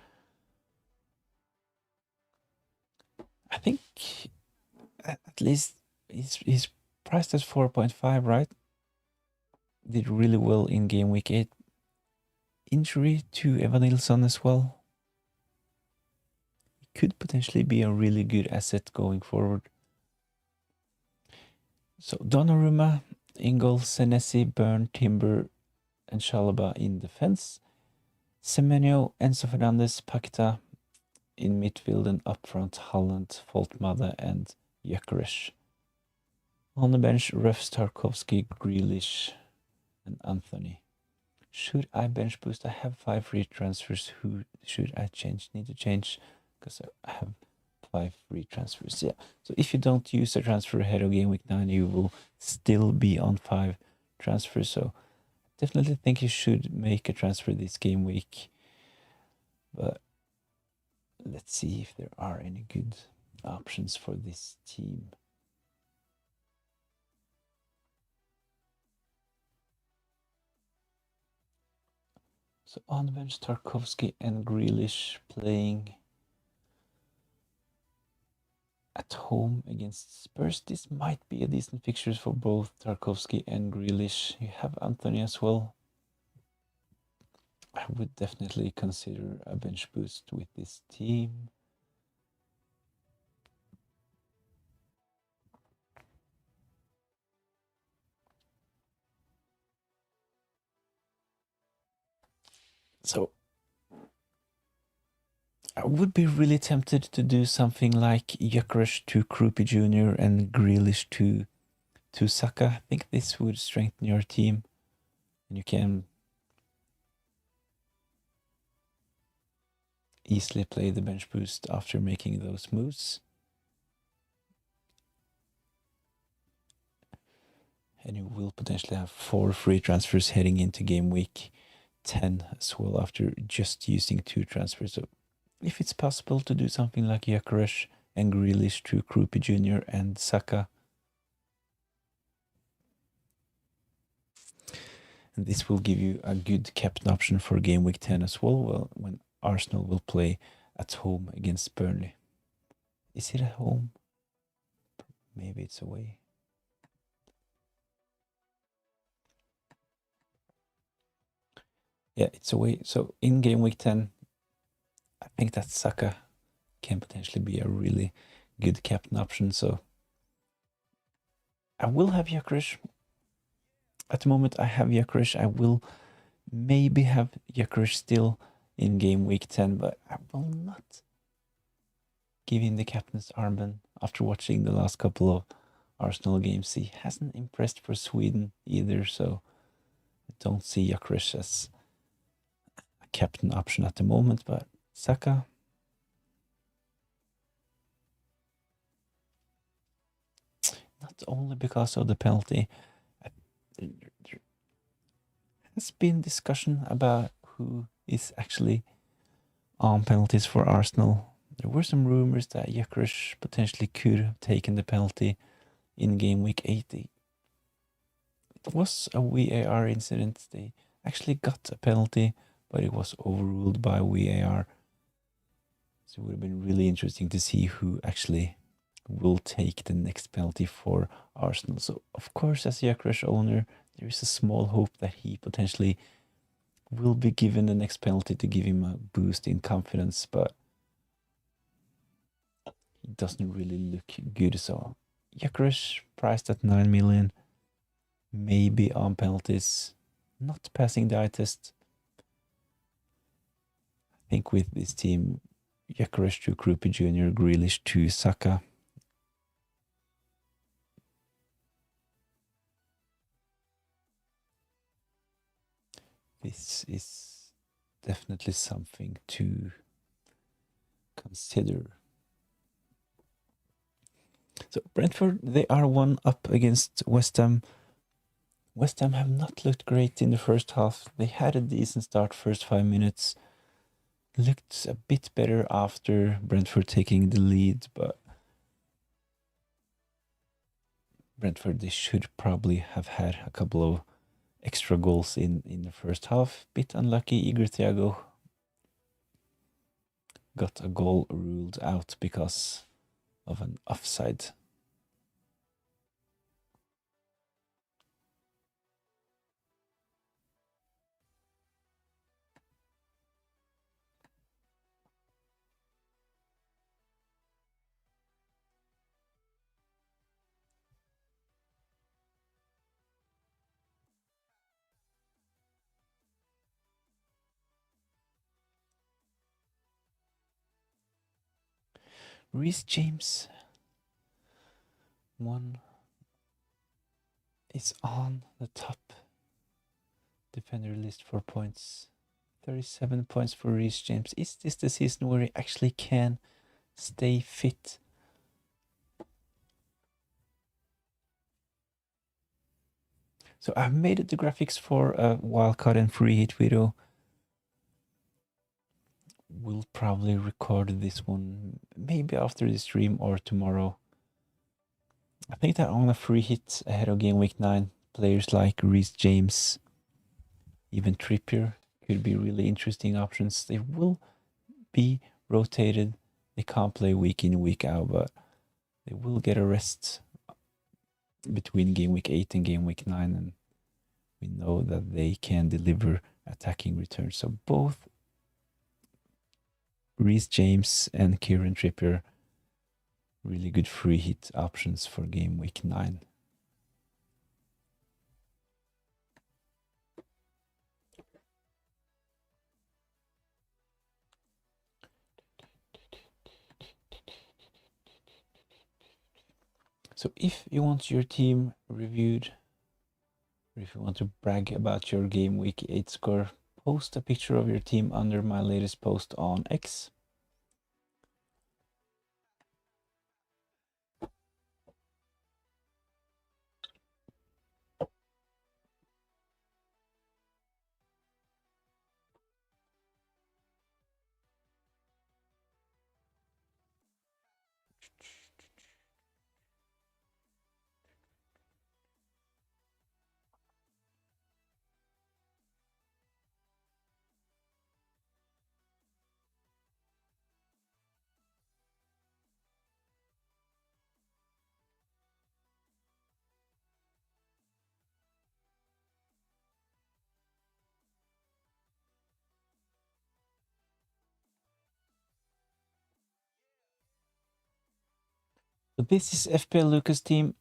I think at least he's priced at 4.5, right? Did really well in game week 8. Injury to Evan Nilsson as well. He could potentially be a really good asset going forward. So Donnarumma, Ingol, Senesi, Byrne, Timber, and Chalobah in defense. Semenyo, Enzo Fernandez, Paqueta in midfield, and up front Haaland, Voltmada, and Gyökeres. On the bench, Ref, Tarkovsky, Grealish, and Anthony. Should I bench boost? I have 5 free transfers. Who should I change? Need to change because I have 5 free transfers. Yeah. So if you don't use a transfer ahead of game week 9, you will still be on 5 transfers. So definitely think you should make a transfer this game week. But let's see if there are any good options for this team. So on the bench, Tarkovsky and Grealish playing at home against Spurs. This might be a decent fixture for both Tarkovsky and Grealish. You have Anthony as well. I would definitely consider a bench boost with this team. So I would be really tempted to do something like Gyökeres to Krupi Jr. and Grealish to Saka. I think this would strengthen your team, and you can easily play the bench boost after making those moves. And you will potentially have 4 free transfers heading into game week 10 as well after just using 2 transfers. So if it's possible to do something like Gyökeres and Grealish to Krupi Jr. and Saka, and this will give you a good captain option for game week 10 as well, when Arsenal will play at home against Burnley. Is it at home? Maybe it's away. Yeah, it's away. So in game week 10, I think that Saka can potentially be a really good captain option. So I will have Gyökeres. At the moment, I have Gyökeres. I will maybe have Gyökeres still in game week 10, but I will not give him the captain's armband after watching the last couple of Arsenal games. He hasn't impressed for Sweden either, so I don't see Gyökeres as a captain option at the moment, but Saka, not only because of the penalty, there has been discussion about who is actually on penalties for Arsenal. There were some rumors that Gyökeres potentially could have taken the penalty in game week 80. was a VAR incident. They actually got a penalty, but it was overruled by VAR. So it would have been really interesting to see who actually will take the next penalty for Arsenal. So, of course, as a Gyökeres owner, there is a small hope that he potentially will be given the next penalty to give him a boost in confidence, but it doesn't really look good. So, Gyökeres priced at 9 million, maybe on penalties, not passing the eye test. I think with this team, Gyökeres to Krupi Jr., Grealish to Saka. This is definitely something to consider. So Brentford, they are 1 up against West Ham. West Ham have not looked great in the first half. They had a decent start first 5 minutes. Looked a bit better after Brentford taking the lead, but Brentford, they should probably have had a couple of extra goals in the first half. Bit unlucky, Igor Thiago got a goal ruled out because of an offside. Reece James one is on the top defender list for points. 37 points for Reece James. Is this the season where he actually can stay fit? So I've made the graphics for a wildcard and free hit video. We'll probably record this one maybe after the stream or tomorrow. I think that on a free hit ahead of game week 9, players like Reece James, even Trippier could be really interesting options. They will be rotated. They can't play week in, week out, but they will get a rest between game week 8 and game week 9, and we know that they can deliver attacking returns. So both Reece James and Kieran Trippier, really good free hit options for game week 9. So if you want your team reviewed, or if you want to brag about your game week 8 score, post a picture of your team under my latest post on X. So this is FPL Lucas' team.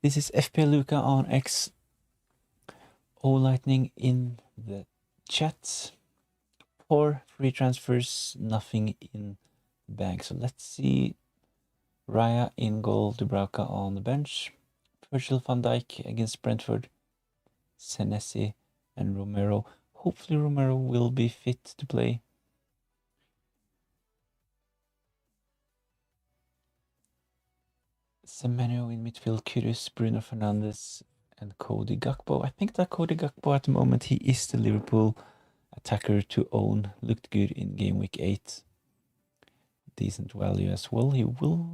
This is FPL Luca on X. O Lightning in the chat. 4 free transfers, nothing in the bank. So let's see. Raya in goal, Dubravka on the bench. Virgil van Dijk against Brentford. Senesi and Romero. Hopefully Romero will be fit to play. Semenyo in midfield, Kyrgios, Bruno Fernandes, and Cody Gakpo. I think that Cody Gakpo at the moment, he is the Liverpool attacker to own. Looked good in game week 8. decent value as well. He will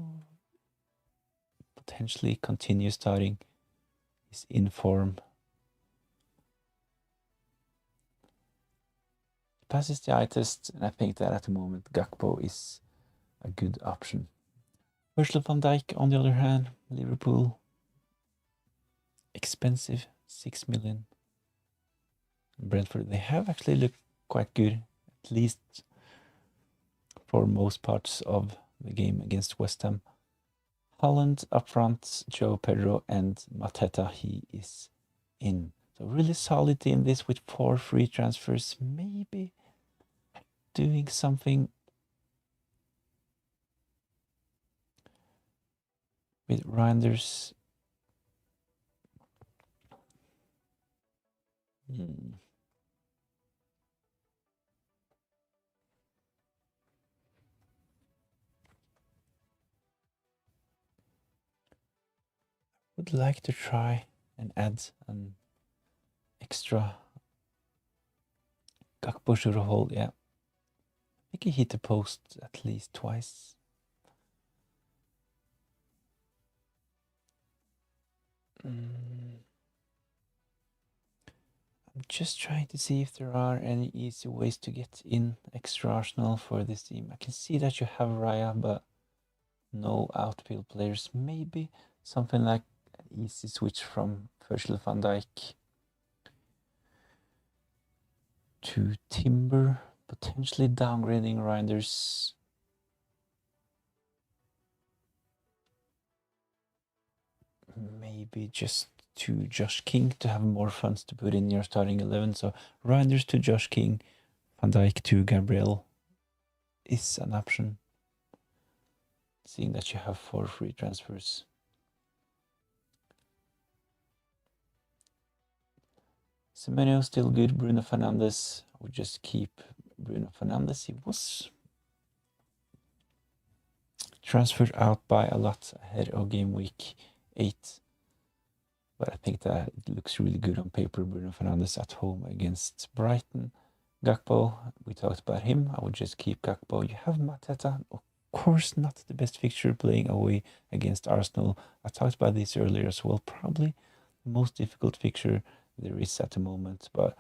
potentially continue starting. He's in form. He passes the eye test, and I think that at the moment Gakpo is a good option. Virgil van Dijk, on the other hand, Liverpool, expensive, 6 million. Brentford, they have actually looked quite good, at least for most parts of the game against West Ham. Holland up front, Joe Pedro and Mateta, he is in. So really solid team this with 4 free transfers, maybe doing something with Reinders. Would like to try and add an extra Gakpo should hold, yeah. I think he hit the post at least twice. I'm just trying to see if there are any easy ways to get in extra Arsenal for this team. I can see that you have Raya, but no outfield players. Maybe something like an easy switch from Virgil van Dijk to Timber, potentially downgrading Reinders. Maybe just to Josh King to have more funds to put in your starting 11. So Reinders to Josh King, Van Dijk to Gabriel is an option, seeing that you have 4 free transfers. Semenyo still good. Bruno Fernandes, I would just keep Bruno Fernandes. He was transferred out by a lot ahead of game week 8. But I think that it looks really good on paper. Bruno Fernandes at home against Brighton. Gakpo, we talked about him. I would just keep Gakpo. You have Mateta, of course, not the best fixture playing away against Arsenal. I talked about this earlier as well. Probably the most difficult fixture there is at the moment, but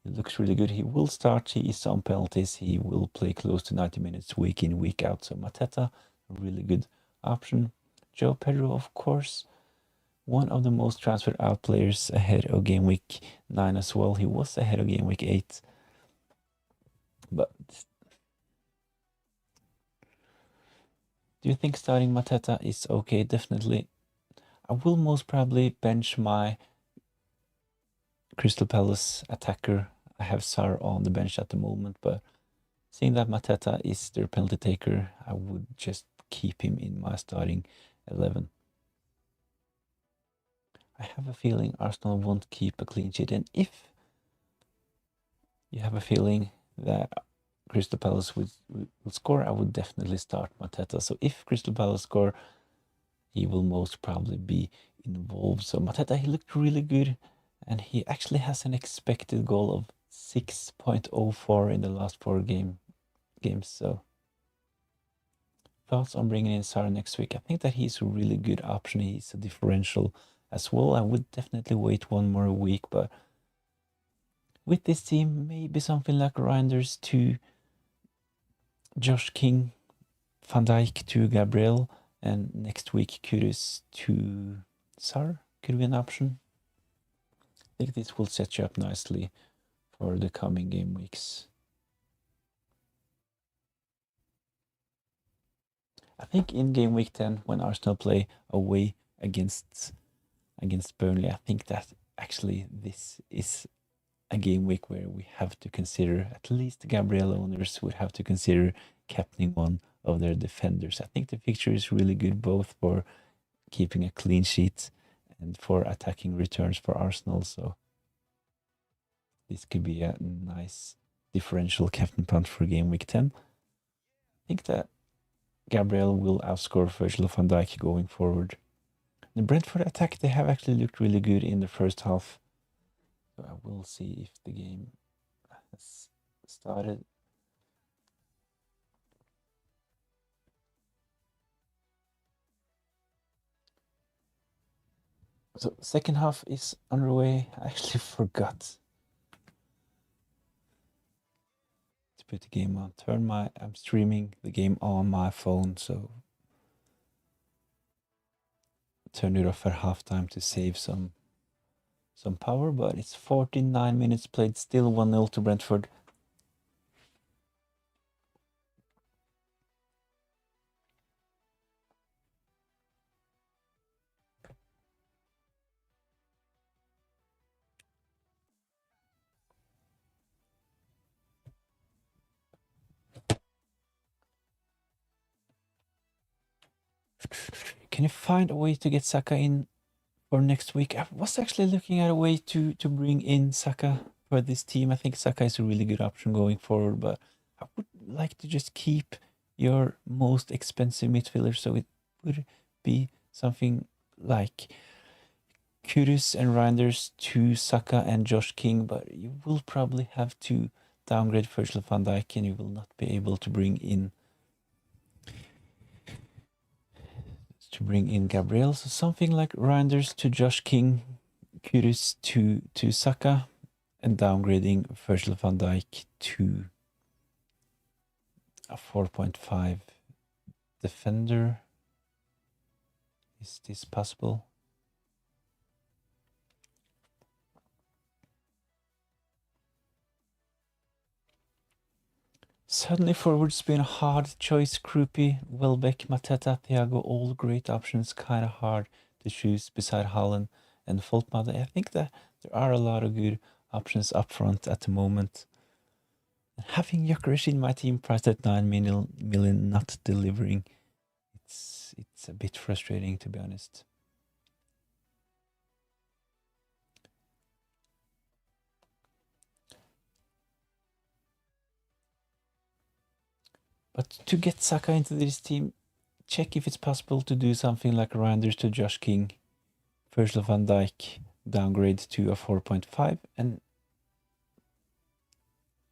it looks really good. He will start. He is on penalties. He will play close to 90 minutes week in, week out. So Mateta, a really good option. Joe Pedro, of course, one of the most transferred out players ahead of game week 9 as well. He was ahead of game week 8. But do you think starting Mateta is okay? Definitely. I will most probably bench my Crystal Palace attacker. I have Sar on the bench at the moment, but seeing that Mateta is their penalty taker, I would just keep him in my starting 11. I have a feeling Arsenal won't keep a clean sheet, and if you have a feeling that Crystal Palace will score, I would definitely start Mateta. So if Crystal Palace score, he will most probably be involved. So Mateta, he looked really good, and he actually has an expected goal of 6.04 in the last 4 games. So thoughts on bringing in Sar next week? I think that he's a really good option. He's a differential as well. I would definitely wait 1 more week, but with this team, maybe something like Reinders to Josh King, Van Dijk to Gabriel, and next week Kudus to Sar could be an option. I think this will set you up nicely for the coming game weeks. I think in game week 10, when Arsenal play away against Burnley, I think that actually this is a game week where we have to consider, at least Gabriel owners would have to consider captaining one of their defenders. I think the fixture is really good both for keeping a clean sheet and for attacking returns for Arsenal. So this could be a nice differential captain punt for game week 10. I think that Gabriel will outscore Virgil van Dijk going forward. The Brentford attack, they have actually looked really good in the first half. So I will see if the game has started. So second half is underway. I actually forgot to put the game on. I'm streaming the game on my phone, so turn it off at halftime to save some power, but it's 49 minutes played, still 1-0 to Brentford. Can you find a way to get Saka in for next week? I was actually looking at a way to bring in Saka for this team. I think Saka is a really good option going forward, but I would like to just keep your most expensive midfielder, so it would be something like Kudus and Reinders to Saka and Josh King, but you will probably have to downgrade Virgil van Dijk, and you will not be able to bring in Gabriel. So something like Reinders to Josh King, Kudus to Saka, and downgrading Virgil van Dijk to a 4.5 defender. Is this possible? Suddenly forward's been a hard choice. Krupi, Welbeck, Mateta, Thiago, all great options. Kind of hard to choose beside Holland and Voltmade. I think that there are a lot of good options up front at the moment. Having Gyökeres in my team priced at 9 million not delivering, it's a bit frustrating, to be honest. But to get Saka into this team, check if it's possible to do something like Reinders to Josh King, Virgil van Dijk downgrade to a 4.5, and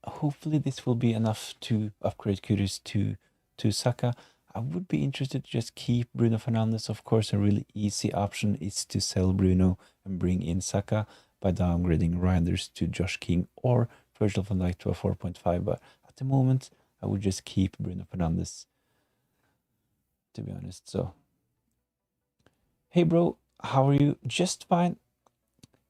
hopefully this will be enough to upgrade Kudus to Saka. I would be interested to just keep Bruno Fernandes. Of course, a really easy option is to sell Bruno and bring in Saka by downgrading Reinders to Josh King or Virgil van Dijk to a 4.5. But at the moment, I would just keep Bruno Fernandes, to be honest. So, hey bro, how are you? Just fine.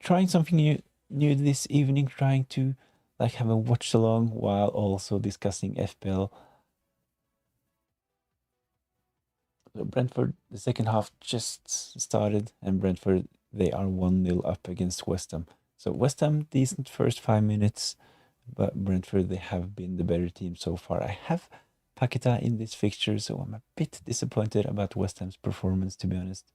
Trying something new this evening, trying to like have a watch along while also discussing FPL. Brentford, the second half just started, and Brentford, they are 1-0 up against West Ham. So West Ham, decent first 5 minutes, but Brentford, they have been the better team so far. I have Paqueta in this fixture, so I'm a bit disappointed about West Ham's performance, to be honest.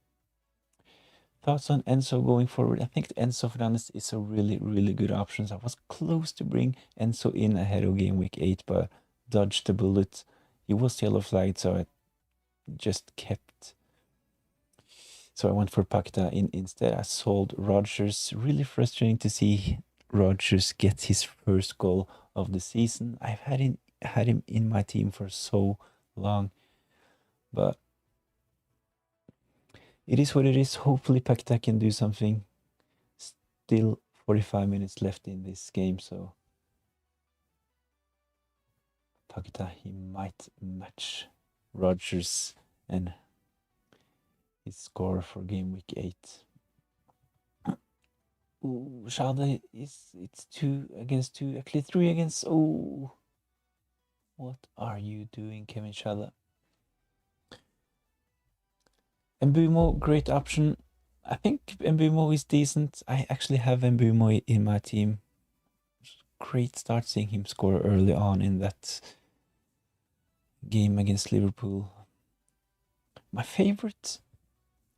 Thoughts on Enzo going forward? I think Enzo Fernandez is a really, really good option. I was close to bring Enzo in ahead of game week 8, but dodged the bullet. He was yellow flagged, so I just kept. So I went for Paqueta instead. I sold Rodgers. Really frustrating to see Rodgers get his first goal of the season. I've had him in my team for so long, but it is what it is. Hopefully Paqueta can do something. Still 45 minutes left in this game, so Paqueta, he might match Rodgers and his score for game week 8. Ooh, Schade it's 2 against 2, actually 3 against. Oh, what are you doing, Kevin Schade? Mbumo, great option. I think Mbumo is decent. I actually have Mbumo in my team. Great start seeing him score early on in that game against Liverpool. My favorite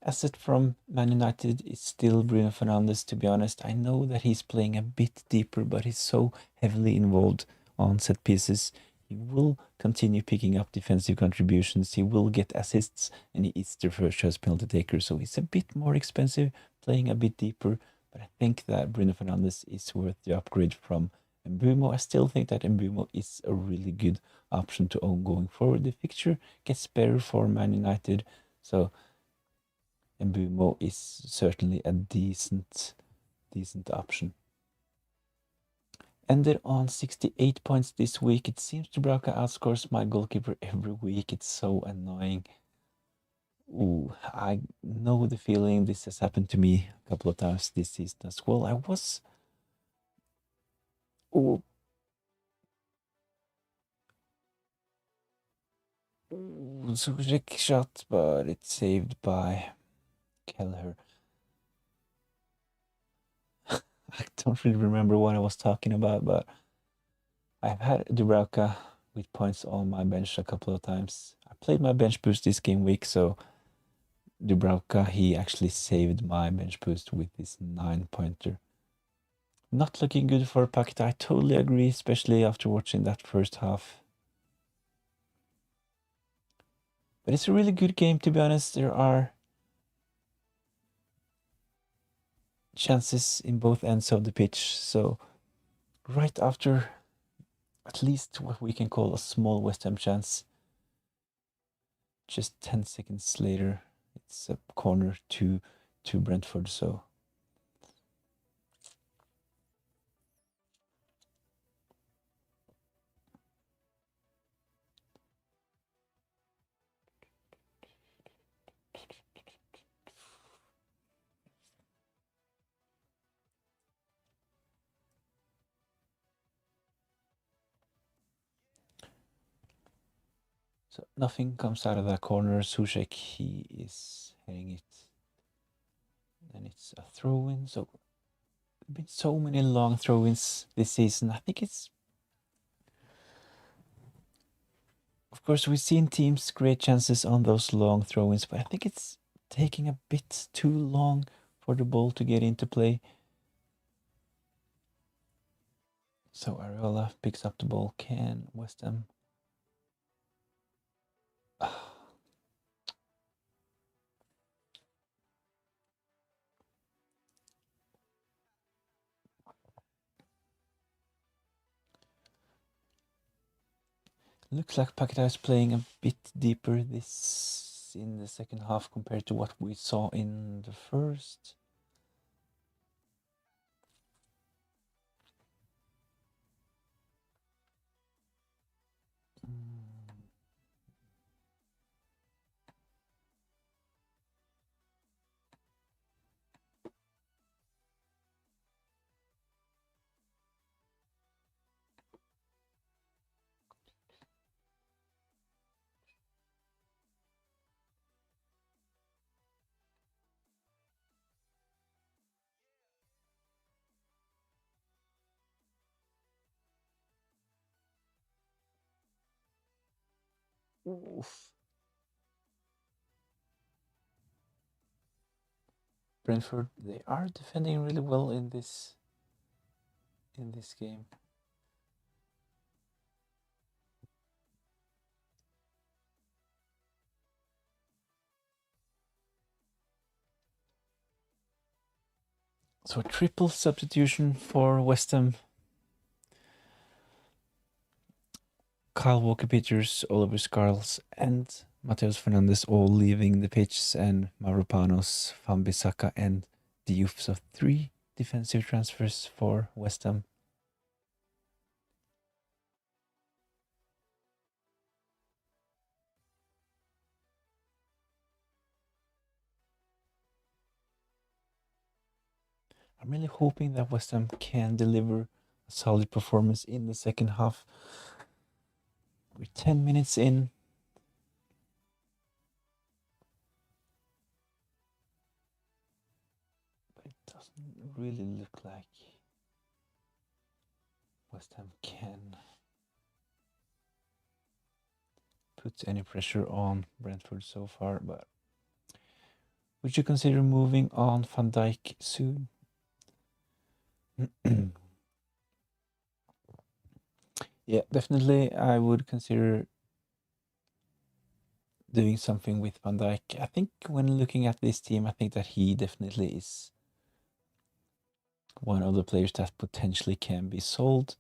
asset from Man United is still Bruno Fernandes, to be honest. I know that he's playing a bit deeper, but he's so heavily involved on set pieces. He will continue picking up defensive contributions. He will get assists, and he is the first choice penalty taker. So he's a bit more expensive, playing a bit deeper. But I think that Bruno Fernandes is worth the upgrade from Mbumo. I still think that Mbumo is a really good option to own going forward. The fixture gets better for Man United. So Mbumo is certainly a decent option. Ended on 68 points this week. It seems Dubravka outscores my goalkeeper every week. It's so annoying. Ooh, I know the feeling. This has happened to me a couple of times this season as well. I was... Ooh. Zurich shot, but it's saved by Kelleher. I don't really remember what I was talking about, but I've had Dubravka with points on my bench a couple of times. I played my bench boost this game week, so Dubravka, he actually saved my bench boost with this 9-pointer. Not looking good for Pakita, I totally agree, especially after watching that first half. But it's a really good game, to be honest. There are chances in both ends of the pitch, so right after at least what we can call a small West Ham chance, just 10 seconds later, it's a corner to Brentford, so... So nothing comes out of that corner. Sushek, he is heading it. And it's a throw-in. So there have been so many long throw-ins this season. I think it's... Of course, we've seen teams create chances on those long throw-ins, but I think it's taking a bit too long for the ball to get into play. So Areola picks up the ball. Can West Ham... Looks like Paquetá is playing a bit deeper this in the second half compared to what we saw in the first. Oof. Brenford, they are defending really well in this game. So a triple substitution for West Ham. Kyle Walker-Peters, Oliver Scarles, and Mateus Fernandes all leaving the pitch, and Mavropanos, Wan-Bissaka, and Diouf. So 3 defensive transfers for West Ham. I'm really hoping that West Ham can deliver a solid performance in the second half. We're 10 minutes in. But it doesn't really look like West Ham can put any pressure on Brentford so far. But would you consider moving on Van Dijk soon? Yeah, definitely I would consider doing something with Van Dijk. I think when looking at this team, I think that he definitely is one of the players that potentially can be sold.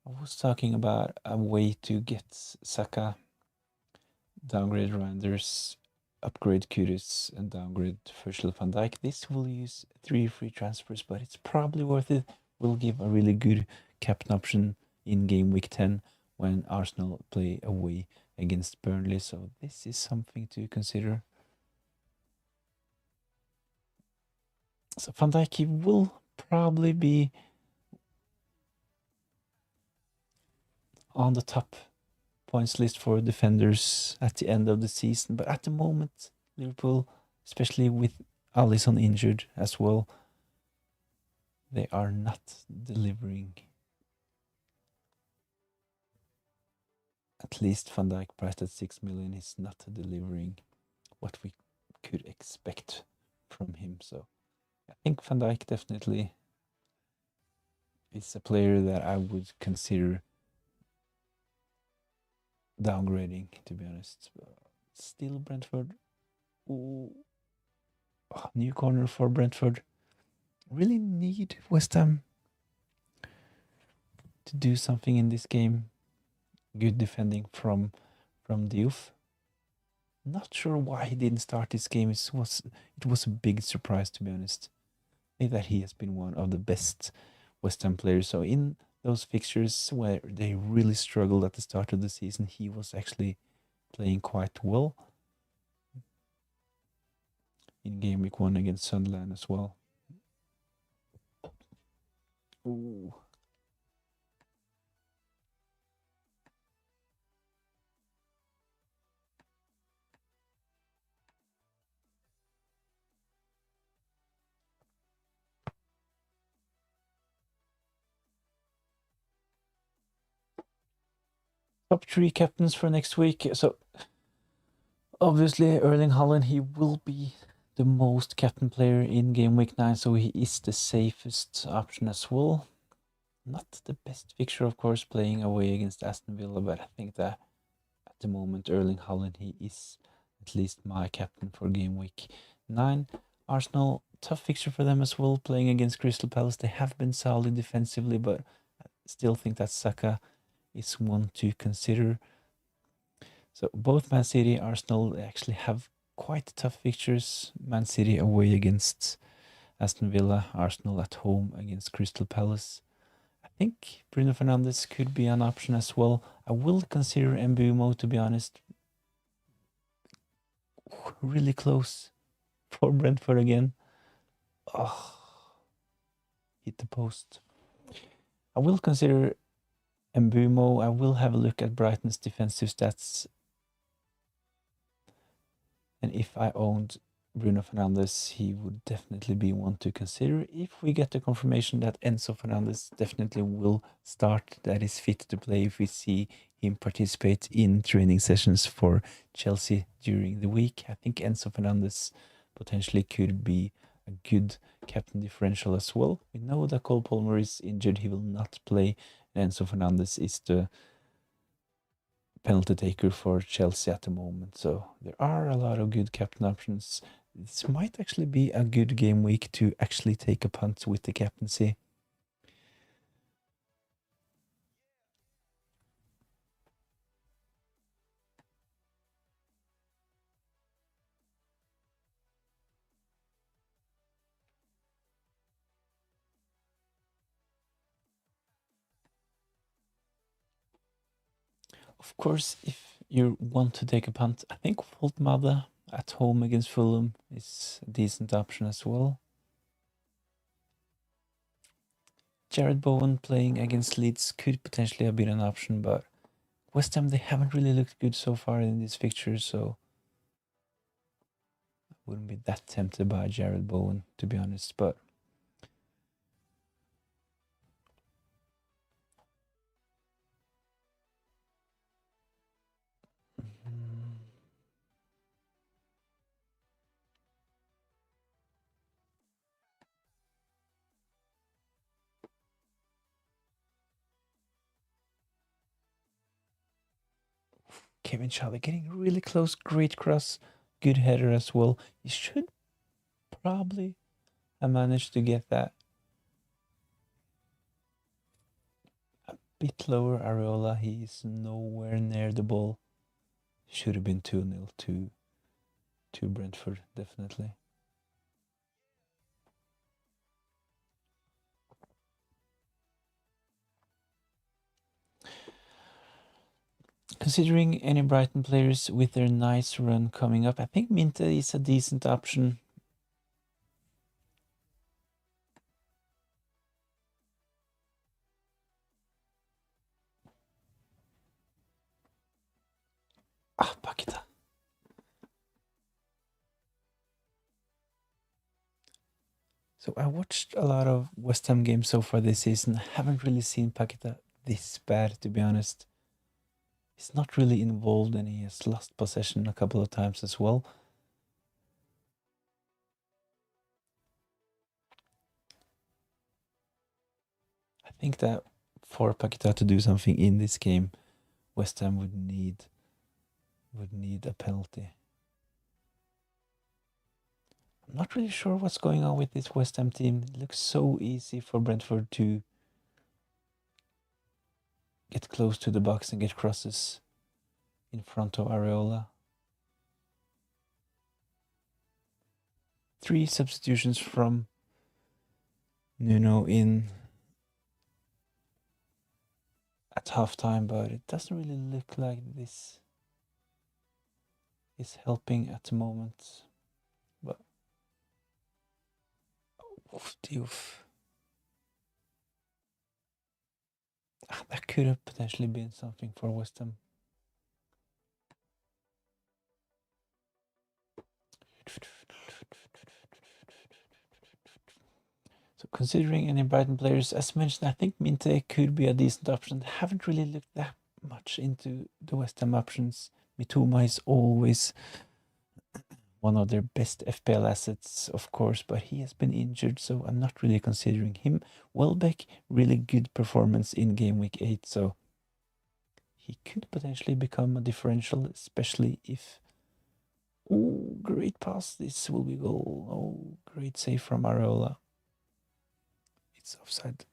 I was talking about a way to get Saka, downgrade Randers, upgrade Kudus and downgrade Virgil van Dijk. This will use 3 free transfers, but it's probably worth it. Will give a really good captain option in game week 10 when Arsenal play away against Burnley. So this is something to consider. So Van Dijk will probably be on the top points list for defenders at the end of the season. But at the moment, Liverpool, especially with Alisson injured as well, they are not delivering. At least Van Dijk priced at 6 million is not delivering what we could expect from him. So I think Van Dijk definitely is a player that I would consider downgrading, to be honest. Still Brentford. Ooh. Oh, new corner for Brentford. Really need West Ham to do something in this game. Good defending from Diouf. Not sure why he didn't start this game. It was a big surprise, to be honest. I think that he has been one of the best West Ham players. So in those fixtures where they really struggled at the start of the season, he was actually playing quite well. In game week 1 against Sunderland as well. Ooh. Top 3 captains for next week. So obviously Erling Haaland, he will be the most captain player in game week 9, so he is the safest option as well. Not the best fixture, of course, playing away against Aston Villa, but I think that at the moment Erling Haaland, he is at least my captain for game week 9. Arsenal, tough fixture for them as well, playing against Crystal Palace. They have been solid defensively, but I still think that Saka is one to consider. So both Man City, Arsenal, they actually have quite tough fixtures. Man City away against Aston Villa, Arsenal at home against Crystal Palace. I think Bruno Fernandes could be an option as well. I will consider Mbumo, to be honest. Really close for Brentford again. Oh, hit the post. I will consider Mbumo. I will have a look at Brighton's defensive stats. And if I owned Bruno Fernandes, he would definitely be one to consider if we get the confirmation that Enzo Fernandez definitely will start, that is fit to play, if we see him participate in training sessions for Chelsea during the week. I think Enzo Fernandez potentially could be a good captain differential as well. We know that Cole Palmer is injured, he will not play, and Enzo Fernandez is the penalty taker for Chelsea at the moment. So there are a lot of good captain options. This might actually be a good game week to actually take a punt with the captaincy. Of course, if you want to take a punt, I think Voltmada at home against Fulham is a decent option as well. Jared Bowen playing against Leeds could potentially have been an option, but West Ham, they haven't really looked good so far in this fixture, so I wouldn't be that tempted by Jared Bowen, to be honest. But Kevin Challet getting really close, great cross, good header as well. He should probably have managed to get that a bit lower. Areola, he is nowhere near the ball. Should have been 2-0 to to Brentford, definitely. Considering any Brighton players with their nice run coming up, I think Minta is a decent option. Paqueta. So I watched a lot of West Ham games so far this season. I haven't really seen Paqueta this bad, to be honest. He's not really involved and he has lost possession a couple of times as well. I think that for Paqueta to do something in this game, West Ham would need a penalty. I'm not really sure what's going on with this West Ham team. It looks so easy for Brentford to get close to the box and get crosses in front of Areola. 3 substitutions from Nuno in at halftime, but it doesn't really look like this is helping at the moment. But oof. That could have potentially been something for West Ham. So considering any Brighton players, as mentioned, I think Minte could be a decent option. I haven't really looked that much into the West Ham options. Mitoma is always one of their best FPL assets, of course, but he has been injured, so I'm not really considering him. Welbeck, really good performance in game week 8, so he could potentially become a differential, especially if... Oh, great pass. This will be goal. Oh, great save from Areola. It's offside.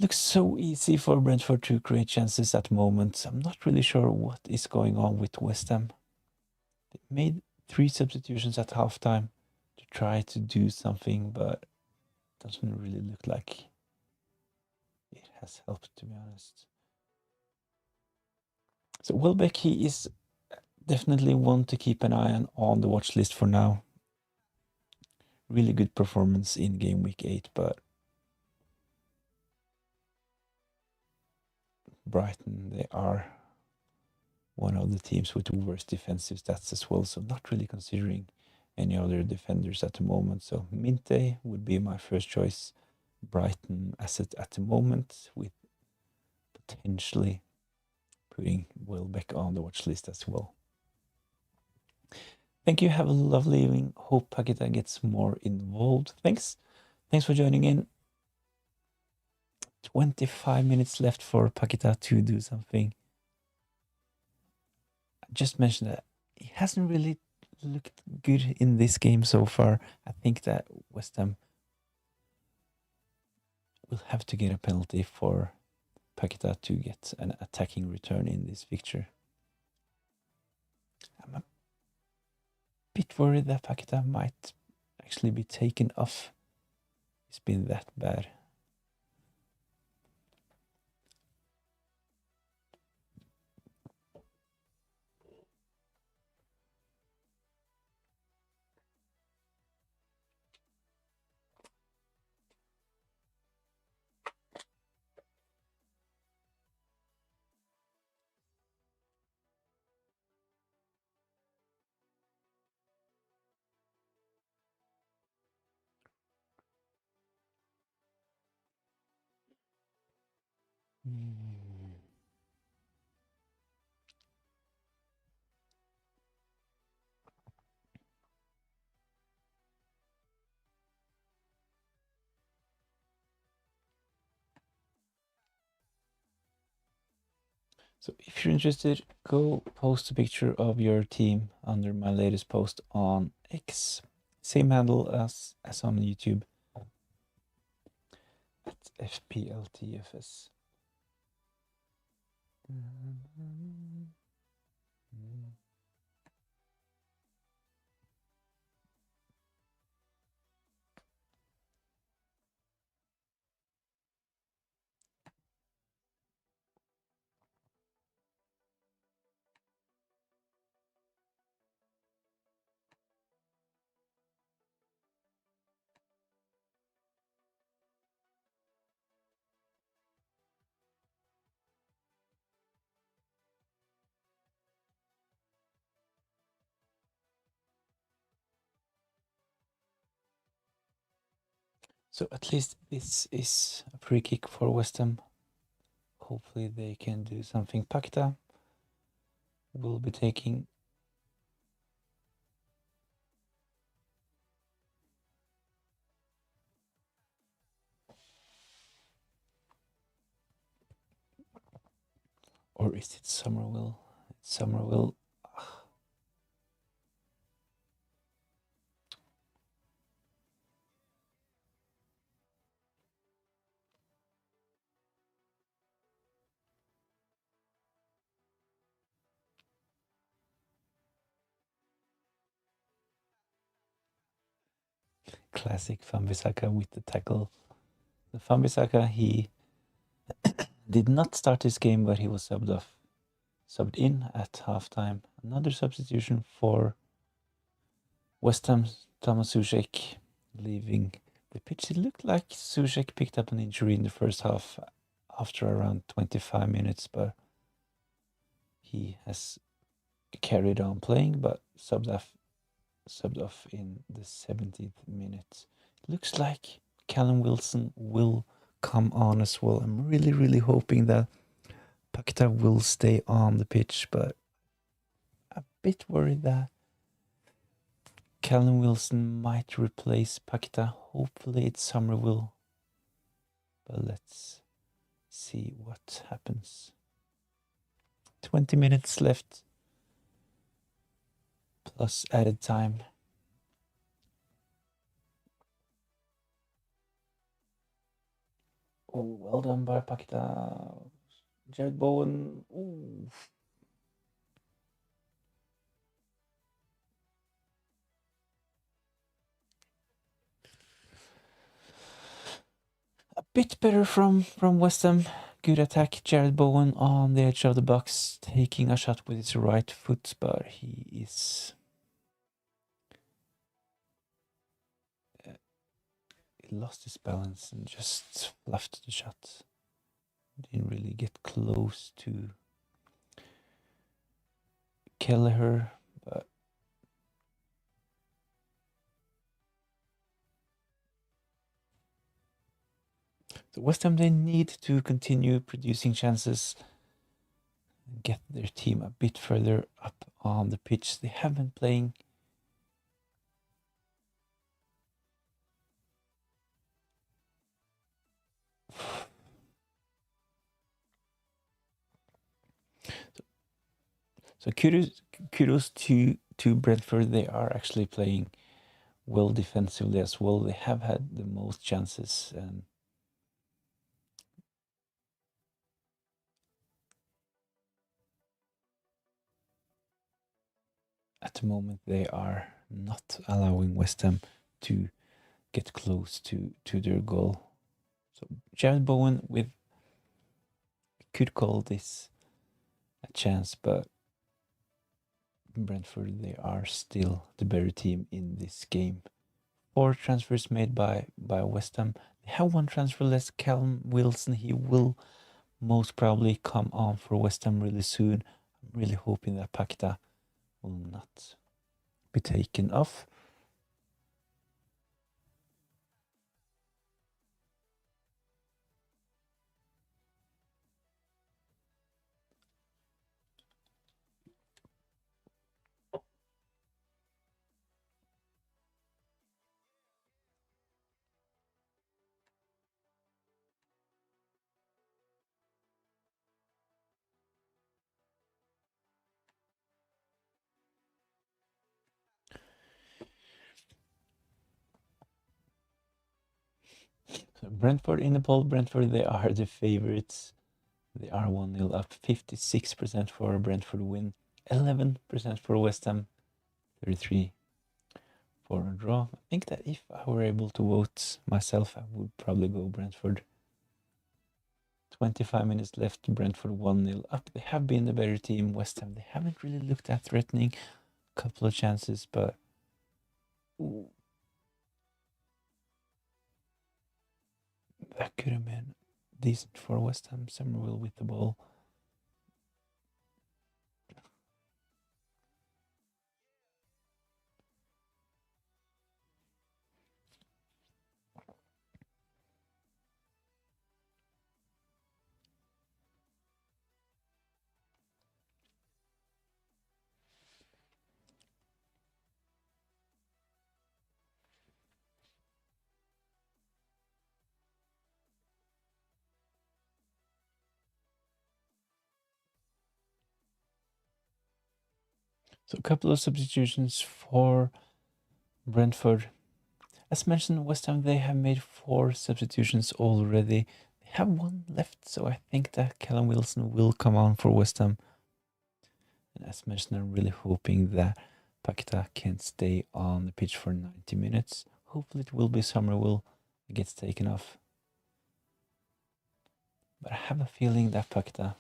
Looks so easy for Brentford to create chances at the moment. I'm not really sure what is going on with West Ham. They made 3 substitutions at halftime to try to do something, but it doesn't really look like it has helped, to be honest. So Welbeck, he is definitely one to keep an eye on the watch list for now. Really good performance in game week 8, but Brighton, they are one of the teams with the worst defensive stats as well, so not really considering any other defenders at the moment. So Minte would be my first choice Brighton asset at the moment, with potentially putting Welbeck on the watch list as well. Thank you. Have a lovely evening. Hope Paqueta gets more involved. Thanks for joining in. 25 minutes left for Paqueta to do something. I just mentioned that he hasn't really looked good in this game so far. I think that West Ham will have to get a penalty for Paqueta to get an attacking return in this fixture. I'm a bit worried that Paqueta might actually be taken off. It's been that bad. So if you're interested, go post a picture of your team under my latest post on X. Same handle as on YouTube. At FPLTFS. So at least this is a free kick for West Ham. Hopefully they can do something. Pakta will be taking. Or is it Somerville? It's Somerville. Classic Fambisaka with the tackle. The Fambisaka, he did not start his game, but he was subbed in at halftime. Another substitution for West Ham's Thomas Soucek leaving the pitch. It looked like Soucek picked up an injury in the first half after around 25 minutes, but he has carried on playing, but subbed off in the 17th minute. Looks like Callum Wilson will come on as well. I'm really, really hoping that Pakita will stay on the pitch, but a bit worried that Callum Wilson might replace Pakita. Hopefully it's Somerville, but let's see what happens. 20 minutes left, plus added time. Oh, well done by Pakita. Jared Bowen. Ooh. A bit better from West Ham. Good attack. Jared Bowen on the edge of the box, taking a shot with his right foot, but he is... he lost his balance and just fluffed the shot. Didn't really get close to Kelleher, but the West Ham, they need to continue producing chances and get their team a bit further up on the pitch. They have been playing so kudos to Brentford. They are actually playing well defensively as well. They have had the most chances, and at the moment they are not allowing West Ham to get close to their goal. So Jared Bowen with could call this a chance, but Brentford, they are still the better team in this game. 4 transfers made by West Ham. They have 1 transfer less, Callum Wilson. He will most probably come on for West Ham really soon. I'm really hoping that Pakita will not be taken off. So Brentford in the poll. Brentford, they are the favorites. They are 1-0 up. 56% for a Brentford win. 11% for West Ham. 33 for a draw. I think that if I were able to vote myself, I would probably go Brentford. 25 minutes left. Brentford 1-0 up. They have been the better team. West Ham, they haven't really looked that threatening. A couple of chances, but... ooh, that could have been decent for West Ham. Somerville with the ball. So a couple of substitutions for Brentford. As mentioned, West Ham, they have made 4 substitutions already. They have 1 left, so I think that Callum Wilson will come on for West Ham. And as mentioned, I'm really hoping that Paqueta can stay on the pitch for 90 minutes. Hopefully it will be Summerville that gets taken off. But I have a feeling that Paqueta,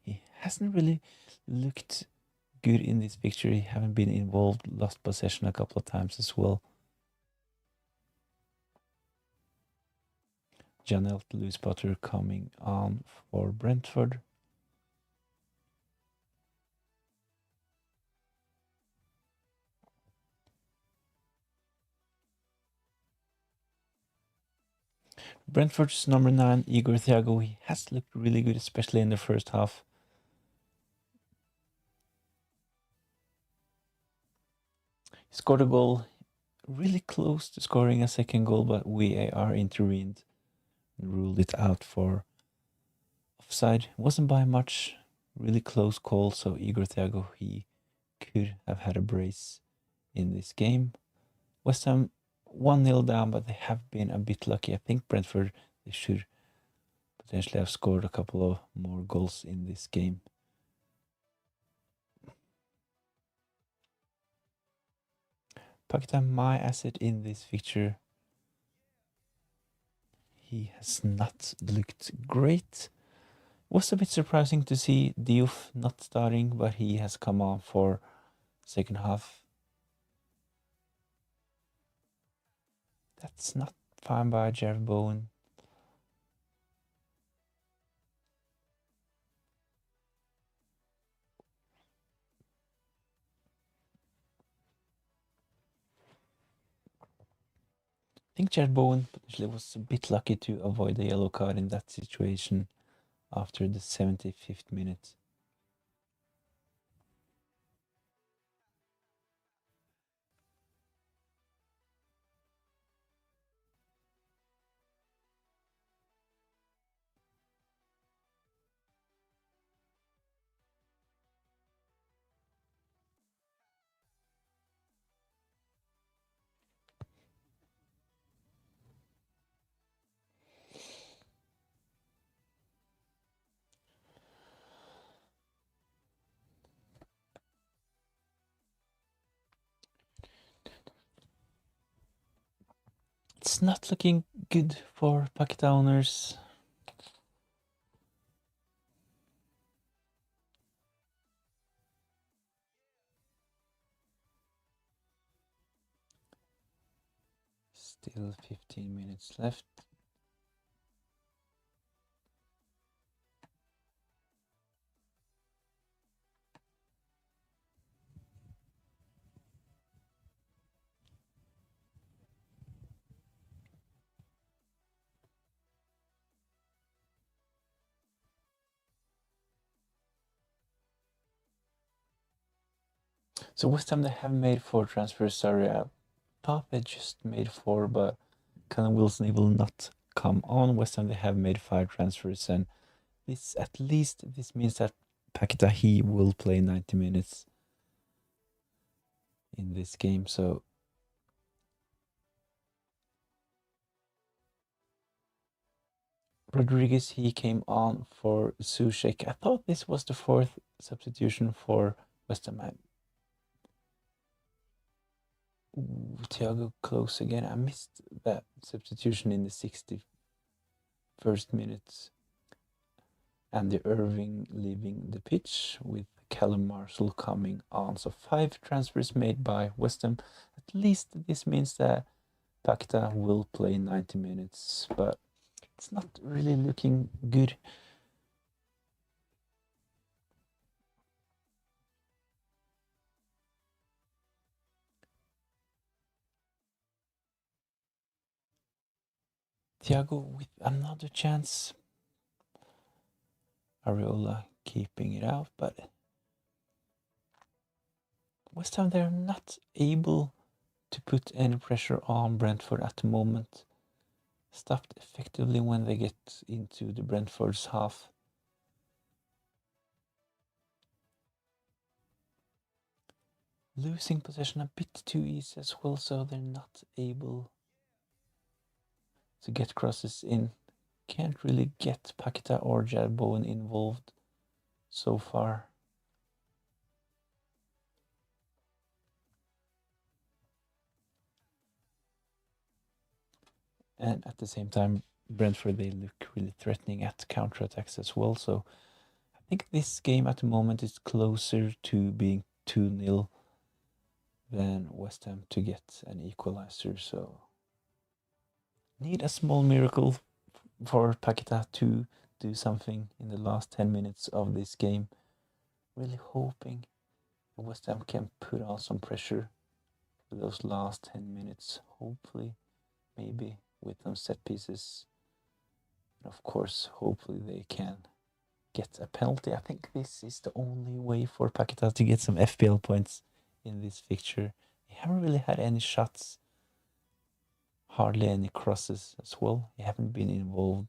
he hasn't really looked good in this picture. He haven't been involved, lost possession a couple of times as well. Janelt Lewis Potter coming on for Brentford. Brentford's number 9, Igor Thiago, he has looked really good, especially in the first half. He scored a goal, really close to scoring a second goal, but VAR intervened and ruled it out for offside. It wasn't by much, really close call, so Igor Thiago, he could have had a brace in this game. West Ham 1-0 down, but they have been a bit lucky. I think Brentford, they should potentially have scored a couple of more goals in this game. Paqueta, my asset in this fixture. He has not looked great. Was a bit surprising to see Diouf not starting, but he has come on for second half. That's not fine by Jared Bowen. I think Jared Bowen potentially was a bit lucky to avoid the yellow card in that situation after the 75th minute. It's not looking good for Paqueta owners. Still 15 minutes left. So West Ham, they have made 4 transfers. Sorry, I thought they just made 4, but Callum Wilson, he will not come on. West Ham, they have made 5 transfers, and this, at least this means that Paqueta, he will play 90 minutes in this game. So Rodriguez, he came on for Soucek. I thought this was the 4th substitution for West Ham. Thiago close again. I missed that substitution in the 61st minute. Andy Irving leaving the pitch with Callum Marshall coming on. So 5 transfers made by West Ham. At least this means that Paqueta will play 90 minutes, but it's not really looking good. Thiago with another chance. Areola keeping it out, but West Ham, they're not able to put any pressure on Brentford at the moment. Stopped effectively when they get into the Brentford's half. losing possession a bit too easy as well, so they're not able to get crosses in. Can't really get Pakita or Jared Bowen involved so far. And at the same time, Brentford, they look really threatening at counterattacks as well. So I think this game at the moment is closer to being 2-0 than West Ham to get an equalizer. So need a small miracle for Pakita to do something in the last 10 minutes of this game. Really hoping West Ham can put on some pressure for those last 10 minutes. Hopefully, maybe with some set pieces. And of course, hopefully they can get a penalty. I think this is the only way for Pakita to get some FPL points in this fixture. They haven't really had any shots, hardly any crosses as well. They haven't been involved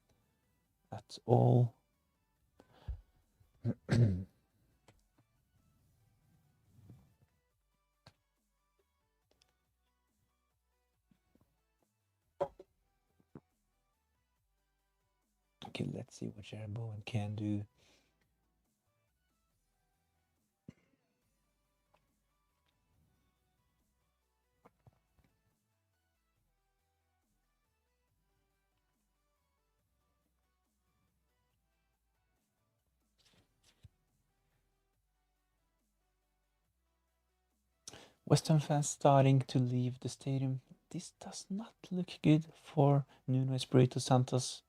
at all. Okay, let's see what Jared Bowen can do. West Ham fans starting to leave the stadium. This does not look good for Nuno Espirito Santos.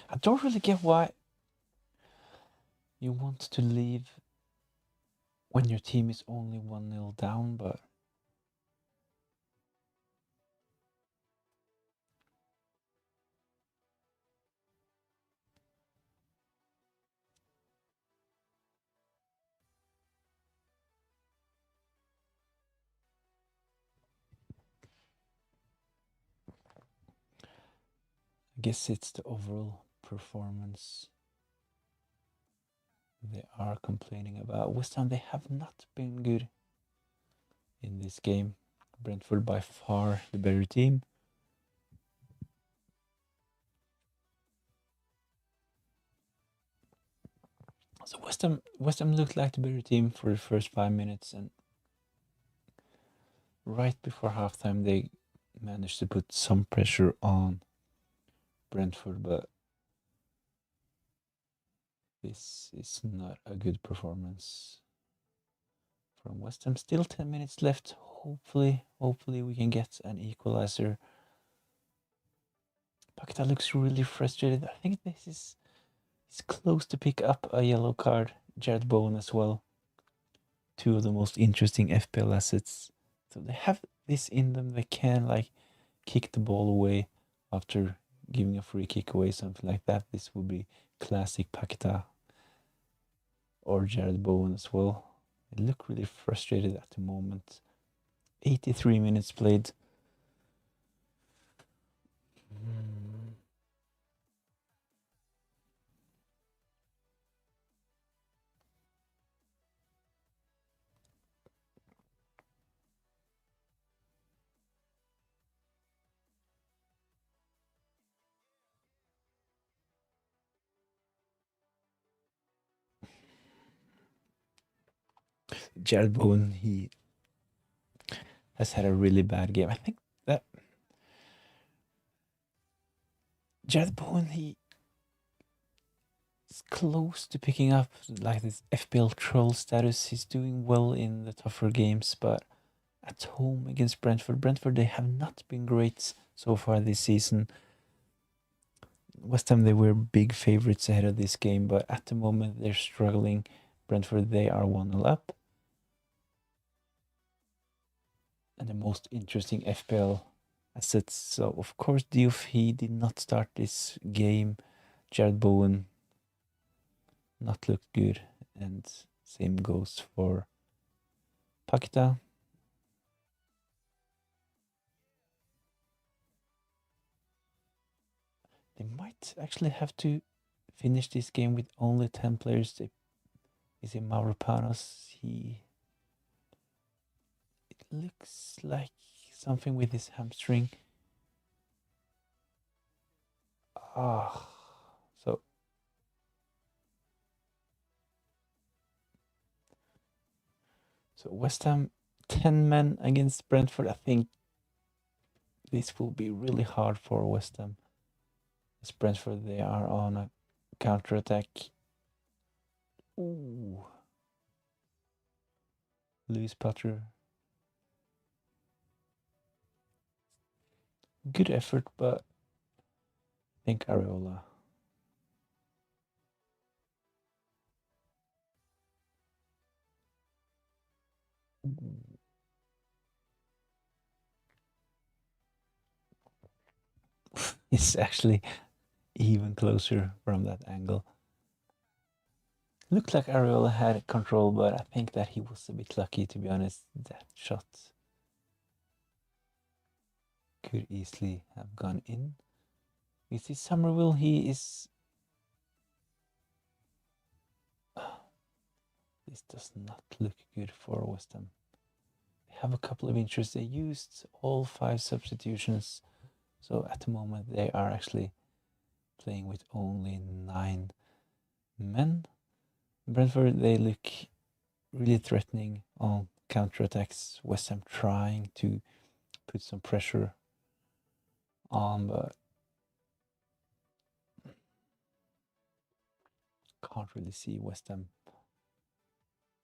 I don't really get why you want to leave when your team is only 1-0 down, but I guess it's the overall performance they are complaining about. West Ham, they have not been good in this game. Brentford by far the better team. So West Ham looked like the better team for the first 5 minutes, and right before halftime they managed to put some pressure on Brentford, but this is not a good performance from West Ham. Still 10 minutes left. Hopefully we can get an equalizer. Pakita looks really frustrated. I think he's close to pick up a yellow card. Jared Bowen as well. Two of the most interesting FPL assets. So they have this in them. They can like kick the ball away after giving a free kick away, something like that. This would be classic Pakita or Jared Bowen as well. They look really frustrated at the moment. 83 minutes played. Jared Bowen, he has had a really bad game. I think that Jared Bowen, he is close to picking up like this FPL troll status. He's doing well in the tougher games, but at home against Brentford, they have not been great so far this season. West Ham, they were big favourites ahead of this game, but at the moment they're struggling. Brentford, they are 1-0 up. And the most interesting FPL assets. So, of course, Diouf, he did not start this game. Jared Bowen not looked good. And same goes for Pakita. They might actually have to finish this game with only 10 players. Is it Mavropanos? It looks like something with his hamstring. Ah, so West Ham 10 men against Brentford. I think this will be really hard for West Ham. As Brentford, they are on a counter attack. Ooh, Lewis Potter. Good effort, but I think Areola. It's actually even closer from that angle. Looked like Areola had control, but I think that he was a bit lucky, to be honest. That shot could easily have gone in. You see Somerville, he is... This does not look good for West Ham. They have a couple of injuries. They used all 5 substitutions. So at the moment they are actually playing with only 9 men. Brentford, they look really threatening on counter-attacks. West Ham trying to put some pressure on, but can't really see West Ham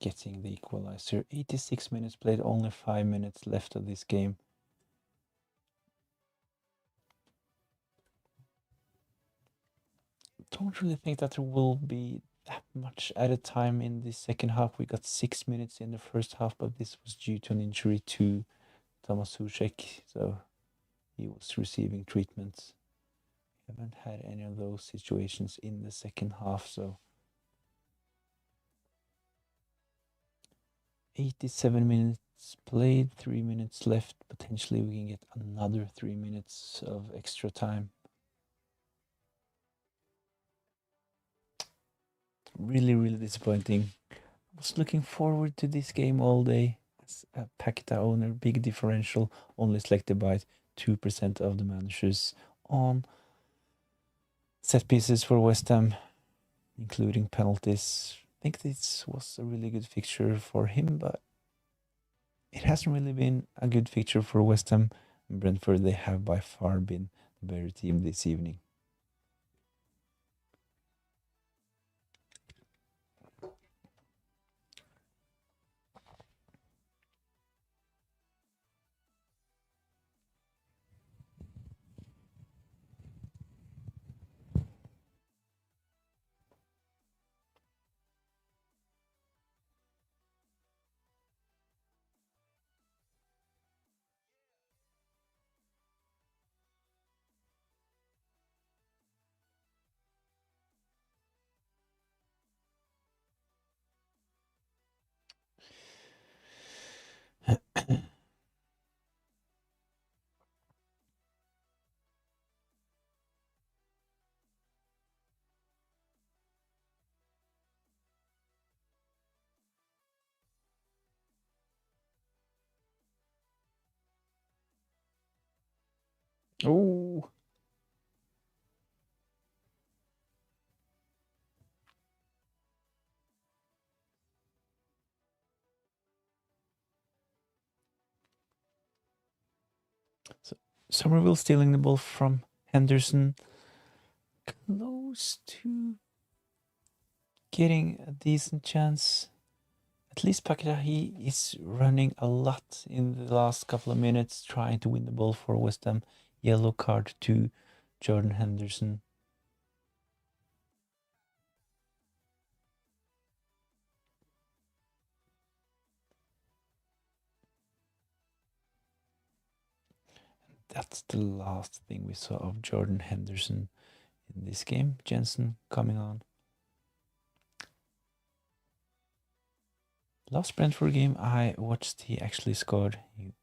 getting the equalizer. 86 minutes played, only 5 minutes left of this game. Don't really think that there will be that much added time in the second half. We got 6 minutes in the first half, but this was due to an injury to Thomas Soucek, so he was receiving treatment. We haven't had any of those situations in the second half, so 87 minutes played, 3 minutes left. Potentially we can get another 3 minutes of extra time. Really, really disappointing. I was looking forward to this game all day. As a Paqueta owner, big differential, only selected by 2% of the managers on set pieces for West Ham, including penalties. I think this was a really good fixture for him, but it hasn't really been a good fixture for West Ham. Brentford, they have by far been the better team this evening. Oh, so Somerville stealing the ball from Henderson. Close to getting a decent chance. At least Paqueta, he is running a lot in the last couple of minutes, trying to win the ball for West Ham. Yellow card to Jordan Henderson. That's the last thing we saw of Jordan Henderson in this game. Jensen coming on. Last Brentford game I watched, he actually scored. He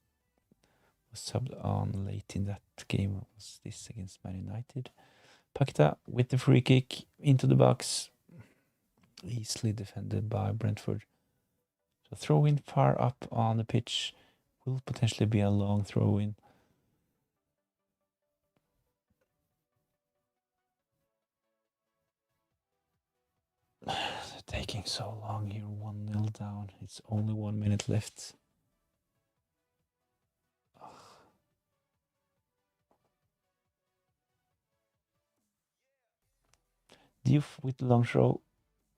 was subbed on late in that game. Was this against Man United? Paquetá with the free kick into the box. Easily defended by Brentford. So throw in far up on the pitch will potentially be a long throw in. Taking so long here, 1-0 down. It's only 1 minute left. Diouf with the long throw.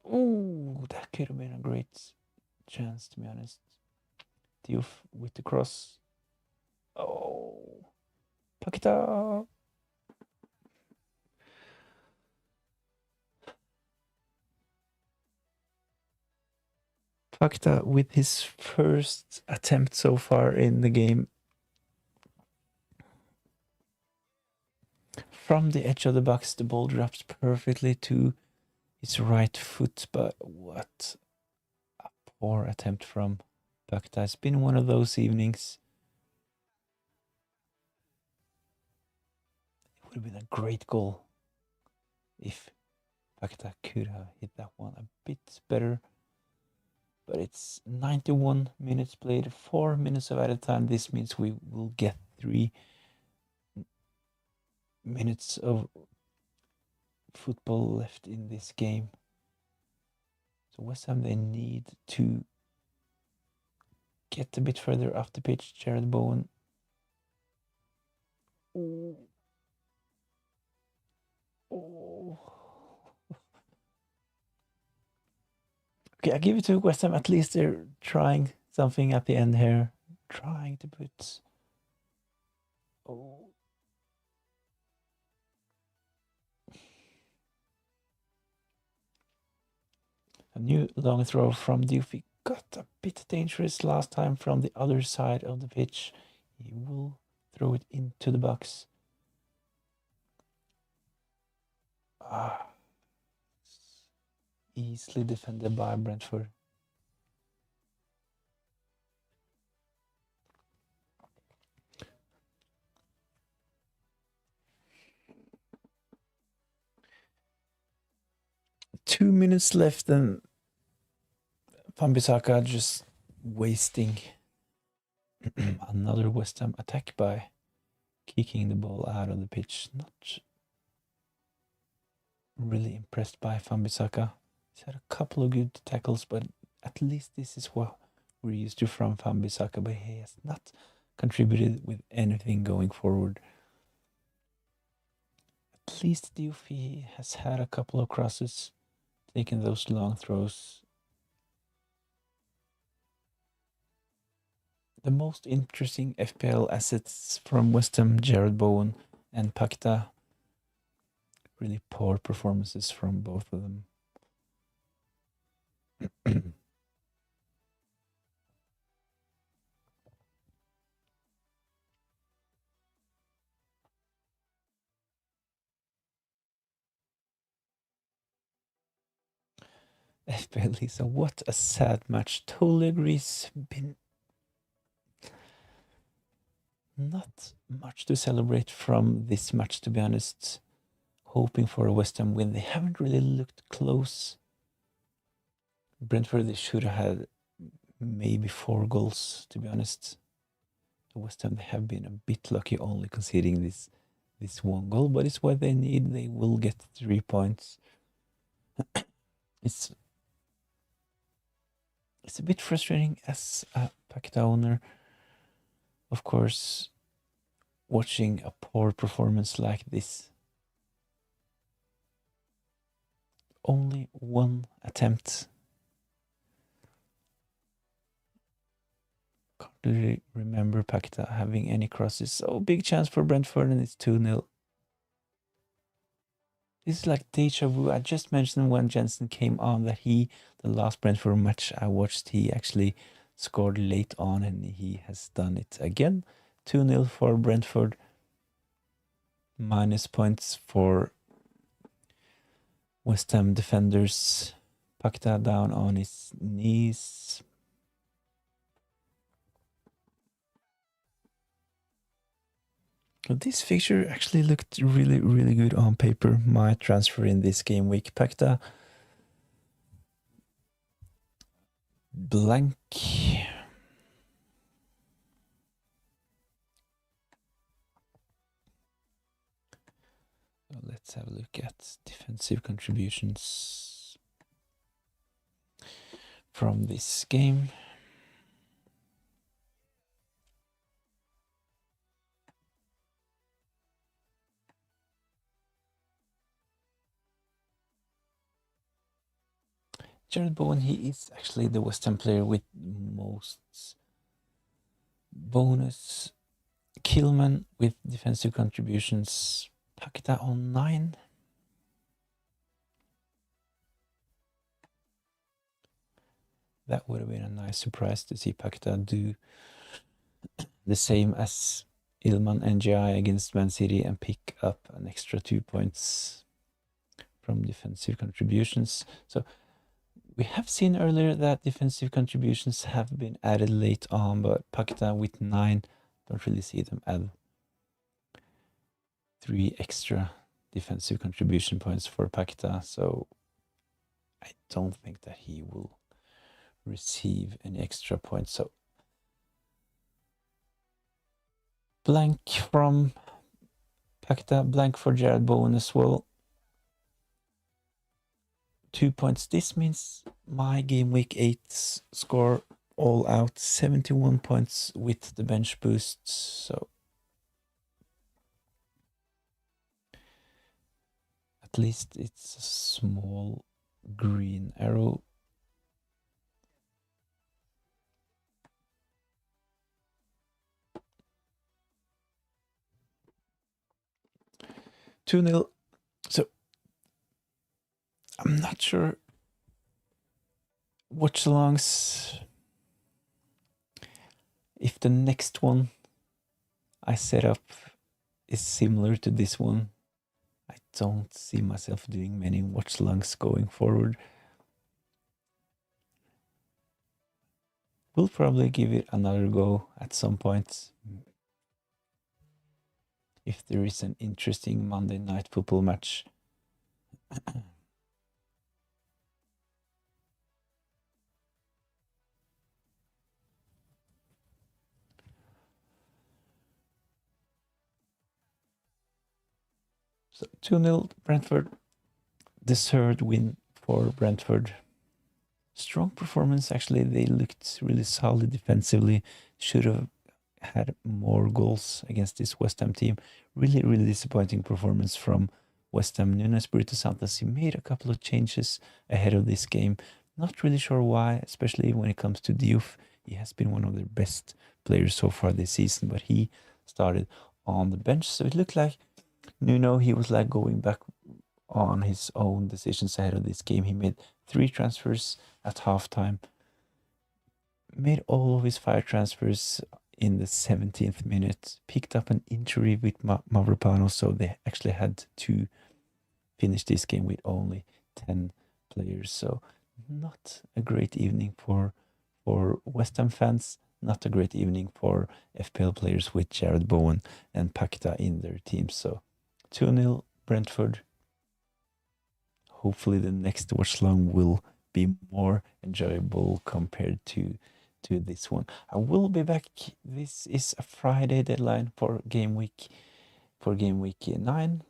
Ooh, that could have been a great chance, to be honest. Diouf with the cross. Oh, Paquetá. Paquetá with his first attempt so far in the game. From the edge of the box, the ball drops perfectly to his right foot, but what a poor attempt from Paquetá. It's been one of those evenings. It would have been a great goal if Paquetá could have hit that one a bit better. But it's 91 minutes played, 4 minutes of added time. This means we will get 3 minutes of football left in this game. So West Ham, they need to get a bit further off the pitch. Jared Bowen. Oh. Oh. Okay, I give it to West Ham. At least they're trying something at the end here. Trying to put... Oh. A new long throw from Diouf. Got a bit dangerous last time from the other side of the pitch. He will throw it into the box. Easily defended by Brentford. Two minutes left and Wan-Bissaka just wasting another West Ham attack by kicking the ball out of the pitch. Not really impressed by Wan-Bissaka. He's had a couple of good tackles, but at least this is what we're used to from Wan-Bissaka, but he has not contributed with anything going forward. At least Diouf has had a couple of crosses, taking those long throws. The most interesting FPL assets from West Ham, Jared Bowen and Paquetá. Really poor performances from both of them. FPL Lisa, what a sad match. Totally agrees. Been not much to celebrate from this match, to be honest. Hoping for a West Ham win. They haven't really looked close. Brentford, they should have had maybe 4 goals, to be honest. The West Ham, they have been a bit lucky only conceding this 1 goal, but it's what they need. They will get 3 points. It's a bit frustrating as a Paquetá owner, of course, watching a poor performance like this. Only 1 attempt. Can't really remember Paquetá having any crosses. So big chance for Brentford and it's 2-0. This is like deja vu. I just mentioned when Jensen came on that the last Brentford match I watched, he actually scored late on and he has done it again. 2-0 for Brentford. Minus points for West Ham defenders. Paquetá down on his knees. This fixture actually looked really, really good on paper. My transfer in this game week, Pacta. Blank. Let's have a look at defensive contributions from this game. Jared Bowen, he is actually the West Ham player with most bonus. Killman with defensive contributions. Pakita on 9. That would have been a nice surprise to see Pakita do the same as Ilman NGI against Man City and pick up an extra 2 points from defensive contributions. So we have seen earlier that defensive contributions have been added late on, but Pakita with 9, don't really see them add 3 extra defensive contribution points for Pakita. So I don't think that he will receive any extra points. So blank from Pakita, blank for Jared Bowen as well. 2 points. This means my game week 8 score all out 71 points with the bench boost. So at least it's a small green arrow. Two 0. So I'm not sure Watchalongs, if the next one I set up is similar to this one. I don't see myself doing many Watchalongs going forward. We'll probably give it another go at some point. If there is an interesting Monday night football match. So 2-0 Brentford. Deserved win for Brentford. Strong performance, actually. They looked really solid defensively. Should have had more goals against this West Ham team. Really, really disappointing performance from West Ham. Nuno Espirito Santos, he made a couple of changes ahead of this game. Not really sure why, especially when it comes to Diouf. He has been one of their best players so far this season, but he started on the bench. So it looked like Nuno, he was like going back on his own decisions ahead of this game. He made 3 transfers at halftime. Made all of his 5 transfers in the 17th minute. Picked up an injury with Mavropanos, so they actually had to finish this game with only 10 players. So not a great evening for West Ham fans. Not a great evening for FPL players with Jared Bowen and Pakita in their teams. So 2-0 Brentford. Hopefully the next watch-along will be more enjoyable compared to this one. I will be back. This is a Friday deadline for game week 9.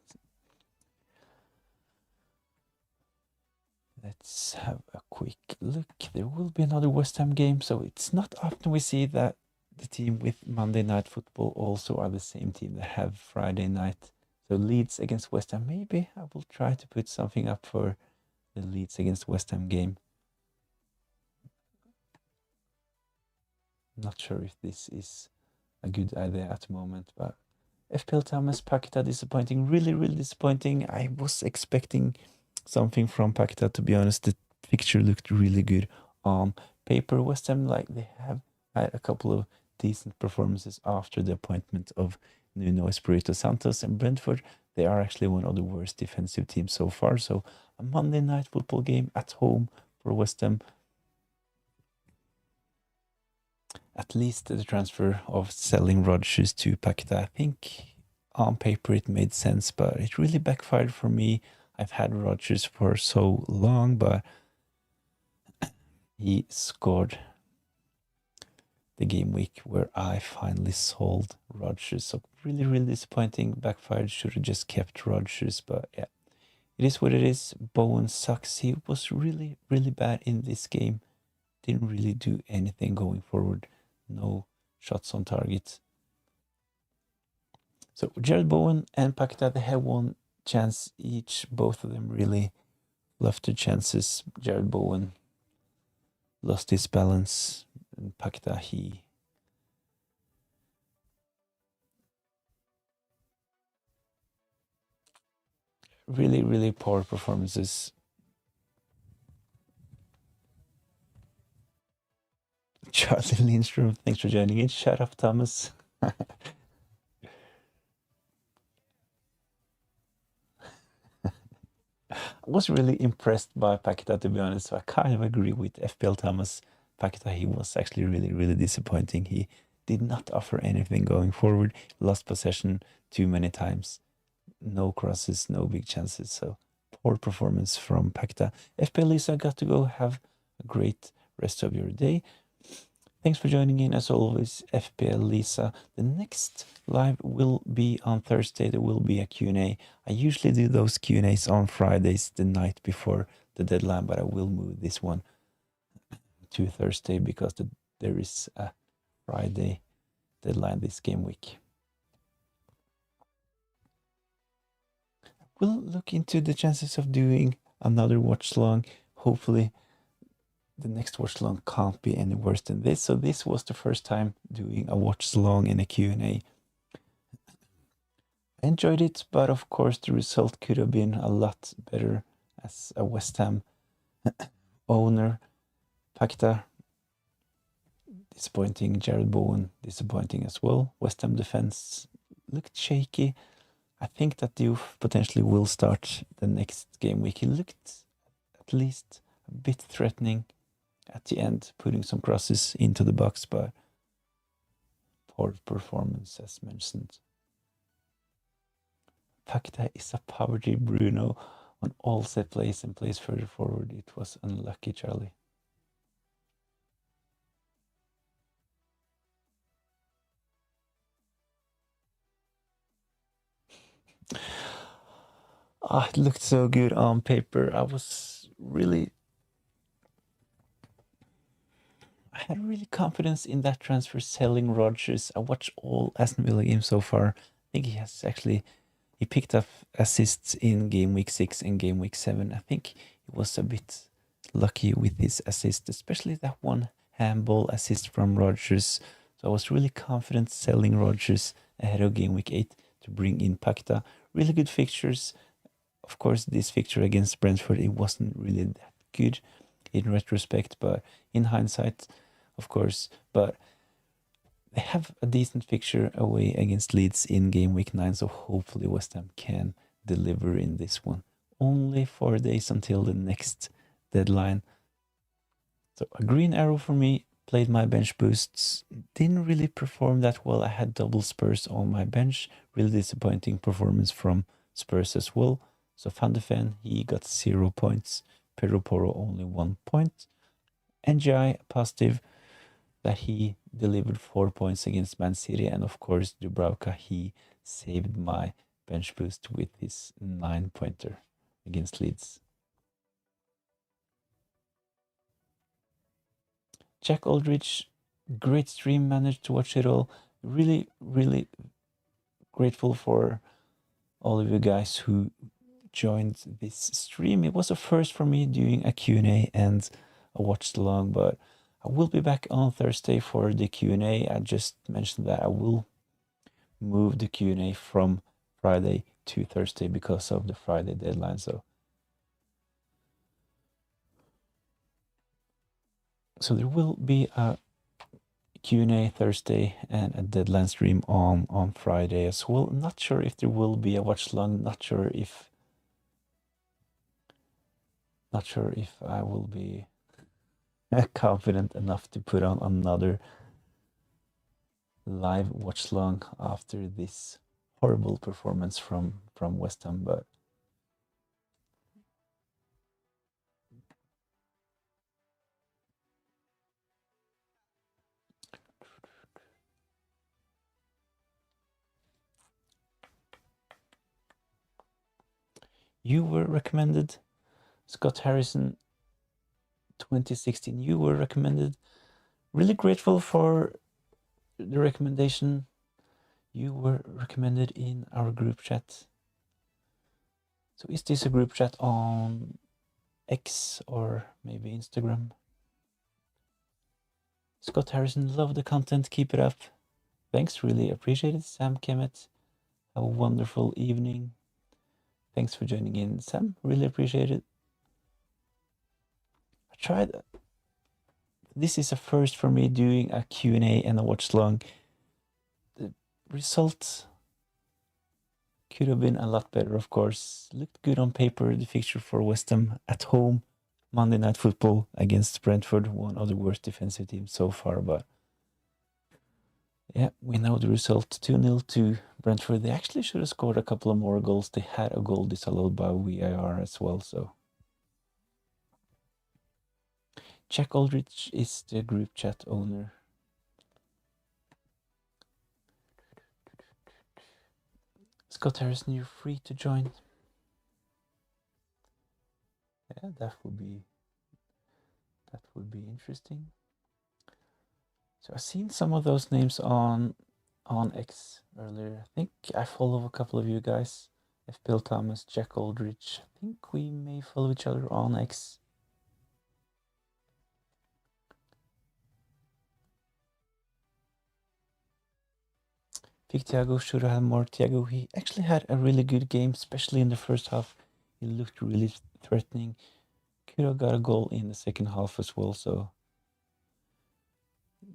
Let's have a quick look. There will be another West Ham game, so it's not often we see that the team with Monday Night Football also are the same team that have Friday night. So Leeds against West Ham. Maybe I will try to put something up for the Leeds against West Ham game. Not sure if this is a good idea at the moment, but FPL Thomas, Pakita disappointing. Really, really disappointing. I was expecting something from Pakita, to be honest. The picture looked really good on paper. West Ham, like, they have had a couple of decent performances after the appointment of Nuno Espirito Santos, and Brentford, they are actually one of the worst defensive teams so far. So a Monday night football game at home for West Ham. At least the transfer of selling Rodgers to Pakita, I think on paper it made sense, but it really backfired for me. I've had Rodgers for so long, but he scored the game week where I finally sold Rodgers. So really, really disappointing. Backfired. Should have just kept Rodgers, but yeah, it is what it is. Bowen sucks. He was really, really bad in this game. Didn't really do anything going forward. No shots on target. So Jared Bowen and Paquetá, they have one chance each. Both of them really left their chances. Jared Bowen lost his balance, and Paquetá, he really, really poor performances. Charlie Lindstrom, thanks for joining in. Shut up, Thomas. I was really impressed by Paquetá, to be honest. So I kind of agree with FPL Thomas. Paquetá, he was actually really, really disappointing. He did not offer anything going forward. Lost possession too many times. No crosses, no big chances. So poor performance from Paquetá. FPL Lisa, got to go. Have a great rest of your day. Thanks for joining in, as always, FPL Lisa. The next live will be on Thursday. There will be a Q&A. I usually do those Q&As on Fridays, the night before the deadline, but I will move this one to Thursday because there is a Friday deadline this game week. We'll look into the chances of doing another watch long. Hopefully, the next watch long can't be any worse than this. So this was the first time doing a watch long in a Q&A. I enjoyed it, but of course the result could have been a lot better as a West Ham owner. Paquetá, disappointing. Jared Bowen, disappointing as well. West Ham defense looked shaky. I think that Diouf potentially will start the next game week. He looked at least a bit threatening at the end, putting some crosses into the box, but poor performance as mentioned. Paquetá is a poverty Bruno on all set plays and plays further forward. It was unlucky, Charlie. It looked so good on paper. I had really confidence in that transfer selling Rodgers. I watched all Aston Villa games so far. I think he picked up assists in game week 6 and game week 7. I think he was a bit lucky with his assist, especially that one handball assist from Rodgers. So I was really confident selling Rodgers ahead of game week 8 to bring in Paquetá. Really good fixtures. Of course, this fixture against Brentford, it wasn't really that good in retrospect, but in hindsight, of course. But they have a decent fixture away against Leeds in game week 9, so hopefully West Ham can deliver in this one. Only 4 days until the next deadline. So a green arrow for me. Played my bench boosts. Didn't really perform that well. I had double Spurs on my bench. Really disappointing performance from Spurs as well. So Van de Ven, he got 0 points. Pedro Porro only 1 point. NGI positive that he delivered 4 points against Man City. And of course, Dubravka, he saved my bench boost with his 9-pointer against Leeds. Jack Aldridge, great stream, managed to watch it all. Really, really grateful for all of you guys who joined this stream. It was a first for me doing a Q&A and a watch along, but I will be back on Thursday for the Q&A. I just mentioned that I will move the Q&A from Friday to Thursday because of the Friday deadline. So there will be a Q&A Thursday and a deadline stream on Friday as well. Not sure if there will be a watch long. Not sure if I will be confident enough to put on another live watch long after this horrible performance from West Ham, but you were recommended Scott Harrison 2016. You were recommended. Really grateful for the recommendation. You were recommended in our group chat. So is this a group chat on X or maybe Instagram? Scott Harrison, love the content. Keep it up. Thanks, really appreciate it. Sam Kemet, have a wonderful evening. Thanks for joining in, Sam. Really appreciate it. I tried. This is a first for me doing a Q&A and a watch long. The result could have been a lot better, of course. Looked good on paper, the fixture for West Ham at home. Monday Night Football against Brentford, one of the worst defensive teams so far. But yeah, we know the result, 2-0 to Brentford. They actually should have scored a couple of more goals. They had a goal disallowed by VAR as well. So Jack Aldrich is the group chat owner. Scott Harrison, you're free to join. Yeah, that would be interesting. So I've seen some of those names on X earlier. I think I follow a couple of you guys. FPL Thomas, Jack Aldrich. I think we may follow each other on X. Big Thiago should have had more. Thiago, he actually had a really good game, especially in the first half. He looked really threatening. Could have got a goal in the second half as well. So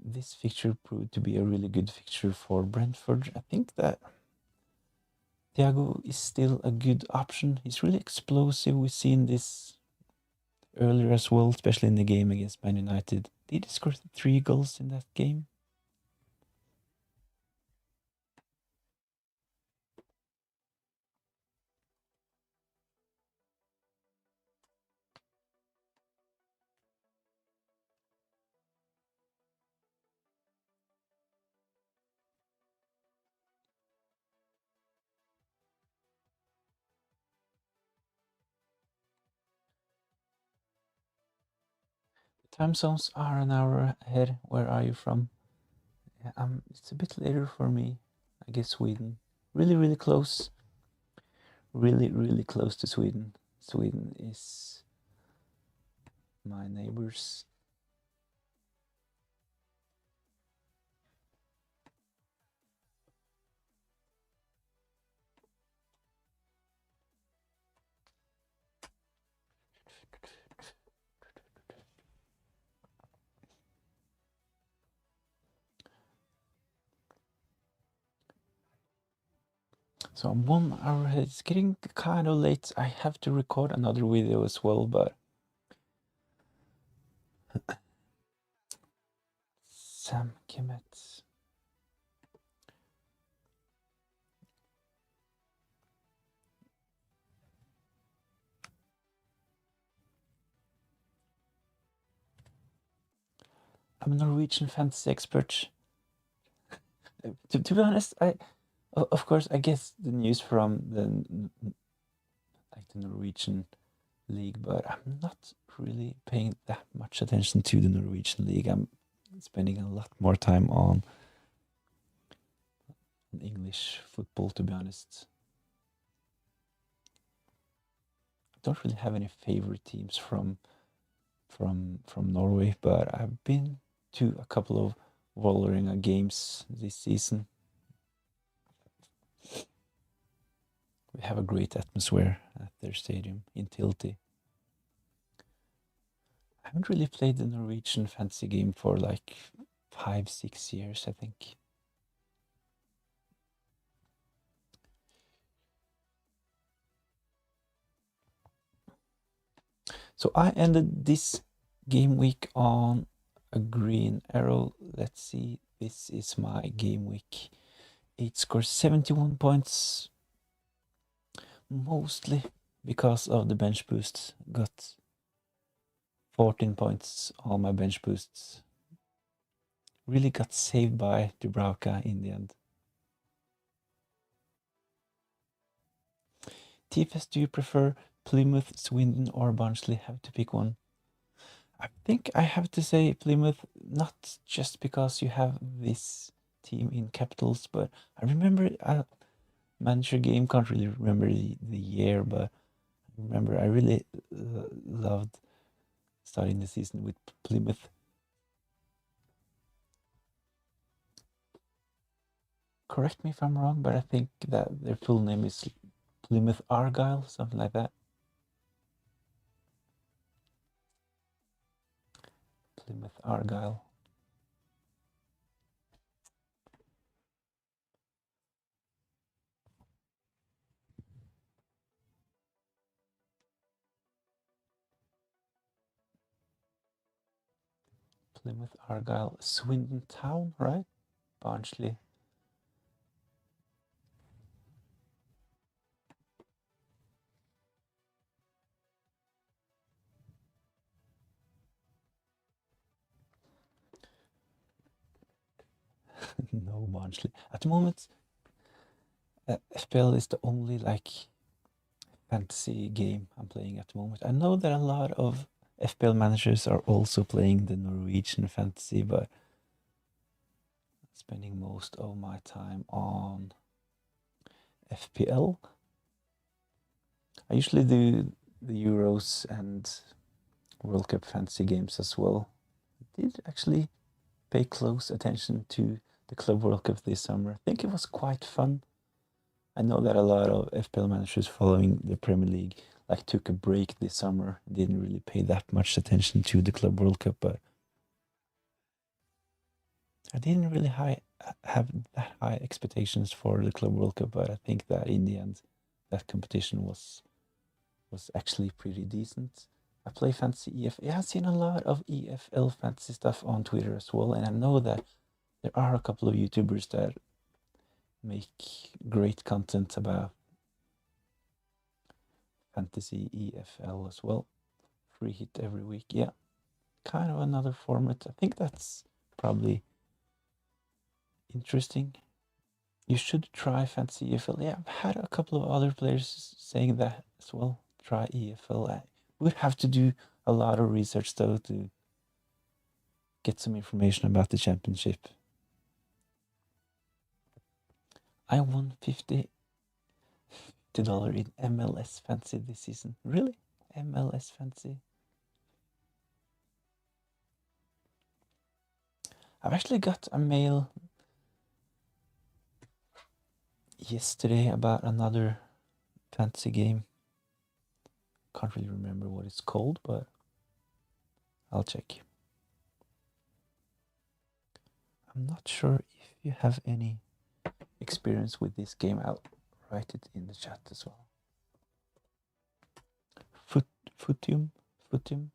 this fixture proved to be a really good fixture for Brentford. I think that Thiago is still a good option. He's really explosive. We've seen this earlier as well, especially in the game against Man United. Did he score 3 goals in that game? The time zones are an hour ahead. Where are you from? Yeah, it's a bit later for me. I guess Sweden. Really, really close. Really, really close to Sweden. Sweden is my neighbors. So I'm 1 hour ahead. It's getting kind of late. I have to record another video as well, but Sam Kemet. I'm a Norwegian fantasy expert. To be honest, of course I guess the news from the Norwegian league, but I'm not really paying that much attention to the Norwegian league. I'm spending a lot more time on English football, to be honest. I don't really have any favorite teams from Norway, but I've been to a couple of Vålerenga games this season. We have a great atmosphere at their stadium in Tilty. I haven't really played the Norwegian fantasy game for like 5-6 years, I think. So I ended this game week on a green arrow. Let's see, this is my game week It scores 71 points, mostly because of the bench boosts. Got 14 points on my bench boosts. Really got saved by Dubravka in the end. TFS, do you prefer Plymouth, Swindon, or Barnsley? Have to pick one. I think I have to say Plymouth, not just because you have this team in capitals, but I remember a manager game, can't really remember the year, but I remember I really loved starting the season with Plymouth. Correct me if I'm wrong, but I think that their full name is Plymouth Argyle, something like that. Plymouth Argyle. Plymouth Argyle. Swindon Town, right? Barnsley. No, Barnsley. At the moment, FPL is the only like fantasy game I'm playing at the moment. I know that a lot of FPL managers are also playing the Norwegian fantasy, but I'm spending most of my time on FPL. I usually do the Euros and World Cup fantasy games as well. I did actually pay close attention to the Club World Cup this summer. I think it was quite fun. I know that a lot of FPL managers following the Premier League like took a break this summer, didn't really pay that much attention to the Club World Cup, but I didn't really have that high expectations for the Club World Cup, but I think that in the end, that competition was actually pretty decent. I play fantasy EFL. Yeah, I've seen a lot of EFL fantasy stuff on Twitter as well, and I know that there are a couple of YouTubers that make great content about fantasy EFL as well. Free hit every week. Yeah, kind of another format. I think that's probably interesting. You should try fantasy EFL. Yeah, I've had a couple of other players saying that as well. Try EFL. I would have to do a lot of research though to get some information about the championship. I won $50 in MLS Fantasy this season. Really? MLS Fantasy? I've actually got a mail yesterday about another fantasy game. Can't really remember what it's called, but I'll check. I'm not sure if you have any experience with this game. I'll write it in the chat as well. Futium? Futium?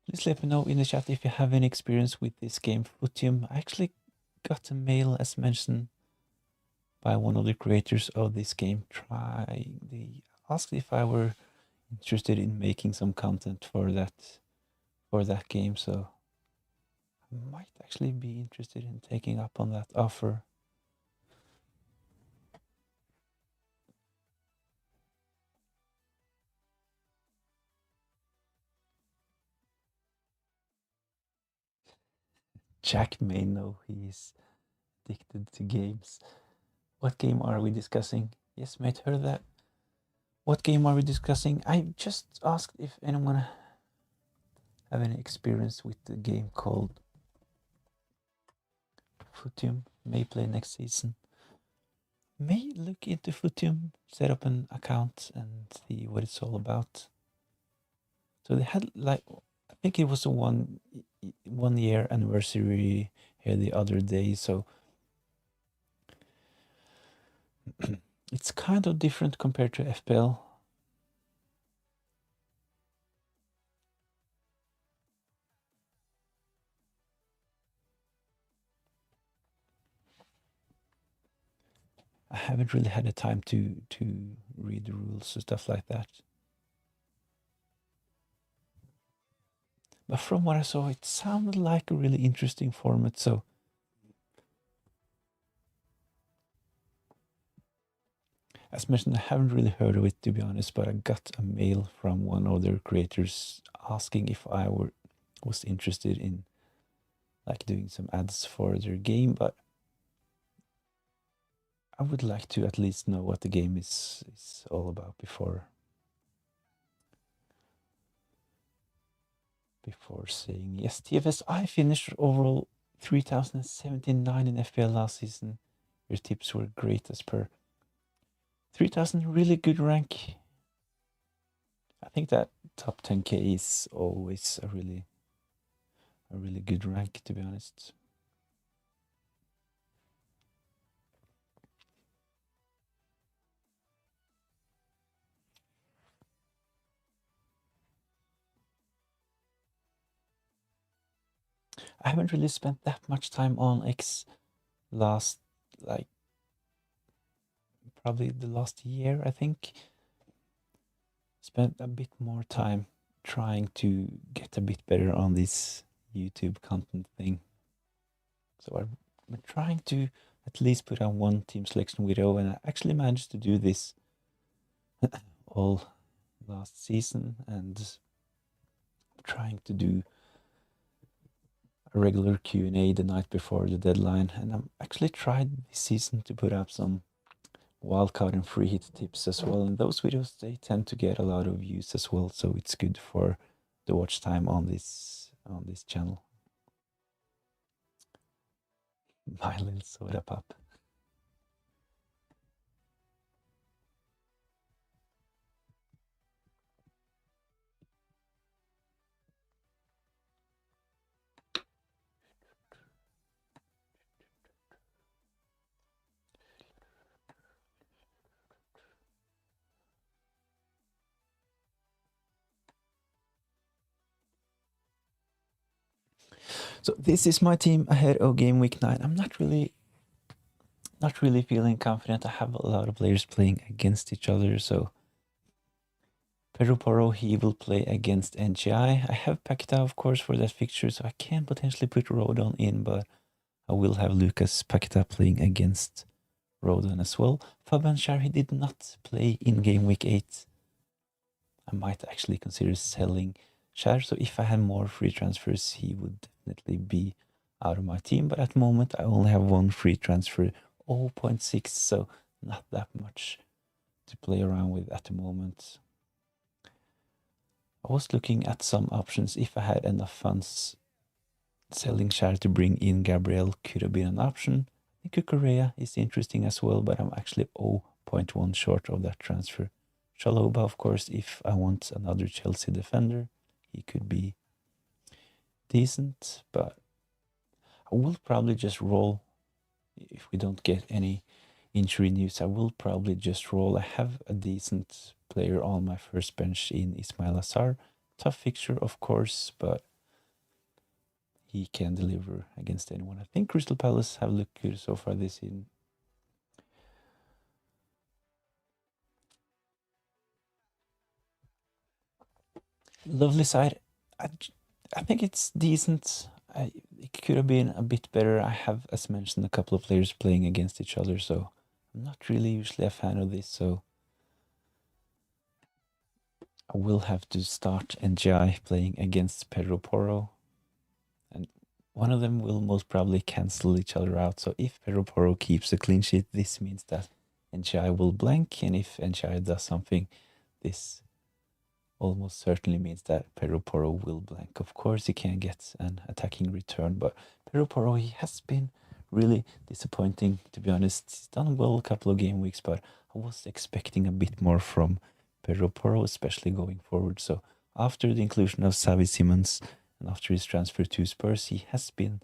Please let me know in the chat if you have any experience with this game, Futium. I actually got a mail, as mentioned, by one of the creators of this game. They asked if I were interested in making some content for that game, so I might actually be interested in taking up on that offer. Jack may know he's addicted to games. What game are we discussing? Yes, mate, heard that. What game are we discussing? I just asked if anyone have any experience with the game called Futium. May play next season. May look into Futium, set up an account and see what it's all about. So they had like I think it was a 1 year anniversary here the other day, so it's kind of different compared to FPL. I haven't really had the time to read the rules and stuff like that. But from what I saw, it sounded like a really interesting format. So, as mentioned, I haven't really heard of it to be honest. But I got a mail from one of their creators asking if I was interested in like doing some ads for their game. But I would like to at least know what the game is all about before saying yes. TFS, I finished overall 3079 in FPL last season. Your tips were great as per. 3000, really good rank. I think that top 10k is always a really good rank, to be honest. I haven't really spent that much time on X last, like, probably the last year, I think. Spent a bit more time trying to get a bit better on this YouTube content thing. So I've been trying to at least put on one team selection video, and I actually managed to do this all last season, and trying to do a regular Q&A the night before the deadline. And I'm actually tried this season to put up some wildcard and free hit tips as well. And those videos, they tend to get a lot of views as well, so it's good for the watch time on this channel. My little soda pop. So this is my team ahead of game week 9. I'm not really feeling confident. I have a lot of players playing against each other, so Pedro Porro, he will play against NGI. I have Paqueta, of course, for that fixture, so I can potentially put Rodon in, but I will have Lucas Paqueta playing against Rodon as well. Fabian Schär, he did not play in game week 8. I might actually consider selling Schär, so if I had more free transfers, he would definitely be out of my team. But at the moment, I only have one free transfer, 0.6, so not that much to play around with at the moment. I was looking at some options. If I had enough funds, selling Schär to bring in Gabriel could have been an option. I think Kukurea is interesting as well, but I'm actually 0.1 short of that transfer. Chalobah, of course, if I want another Chelsea defender, he could be decent, but I will probably just roll. If we don't get any injury news, I will probably just roll. I have a decent player on my first bench in Ismail Assar. Tough fixture, of course, but he can deliver against anyone. I think Crystal Palace have looked good so far this season. Lovely side. I think it's decent. It could have been a bit better. I have, as mentioned, a couple of players playing against each other, so I'm not really usually a fan of this. So I will have to start NGI playing against Pedro Porro, and one of them will most probably cancel each other out. So if Pedro Porro keeps a clean sheet, this means that NGI will blank, and if NGI does something, this almost certainly means that Pedro Porro will blank. Of course, he can get an attacking return, but Pedro Porro, he has been really disappointing, to be honest. He's done well a couple of game weeks, but I was expecting a bit more from Pedro Porro, especially going forward. So after the inclusion of Xavi Simons and after his transfer to Spurs, he has been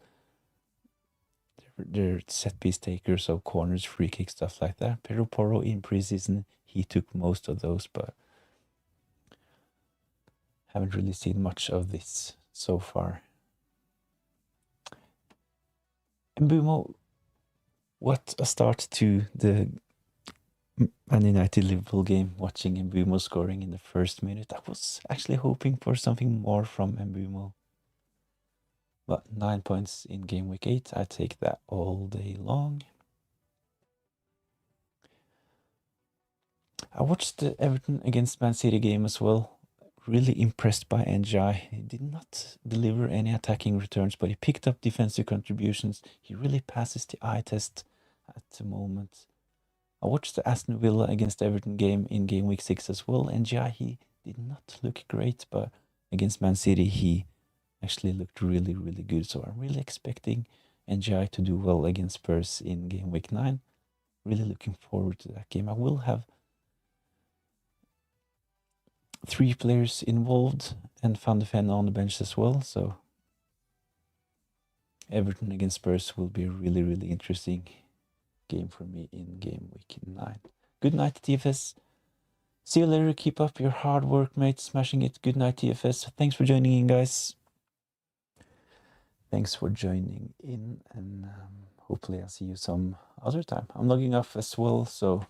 their set piece takers of corners, free kicks, stuff like that. Pedro Porro in preseason, he took most of those, but haven't really seen much of this so far. Mbumo, what a start to the Man United Liverpool game, watching Mbumo scoring in the first minute. I was actually hoping for something more from Mbumo. But 9 points in game week 8, I take that all day long. I watched the Everton against Man City game as well. Really impressed by NGI. He did not deliver any attacking returns, but he picked up defensive contributions. He really passes the eye test at the moment. I watched the Aston Villa against Everton game in game week 6 as well. NGI, he did not look great, but against Man City, he actually looked really, really good. So I'm really expecting NGI to do well against Spurs in game week 9. Really looking forward to that game. I will have 3 players involved and Van de Ven on the bench as well. So Everton against Spurs will be a really, really interesting game for me in game week 9. Good night, TFS. See you later. Keep up your hard work, mate. Smashing it. Good night, TFS. Thanks for joining in, guys. Thanks for joining in, and hopefully I'll see you some other time. I'm logging off as well, so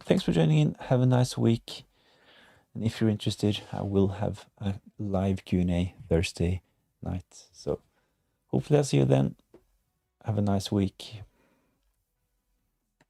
thanks for joining in. Have a nice week. And if you're interested, I will have a live Q&A Thursday night. So hopefully I'll see you then. Have a nice week.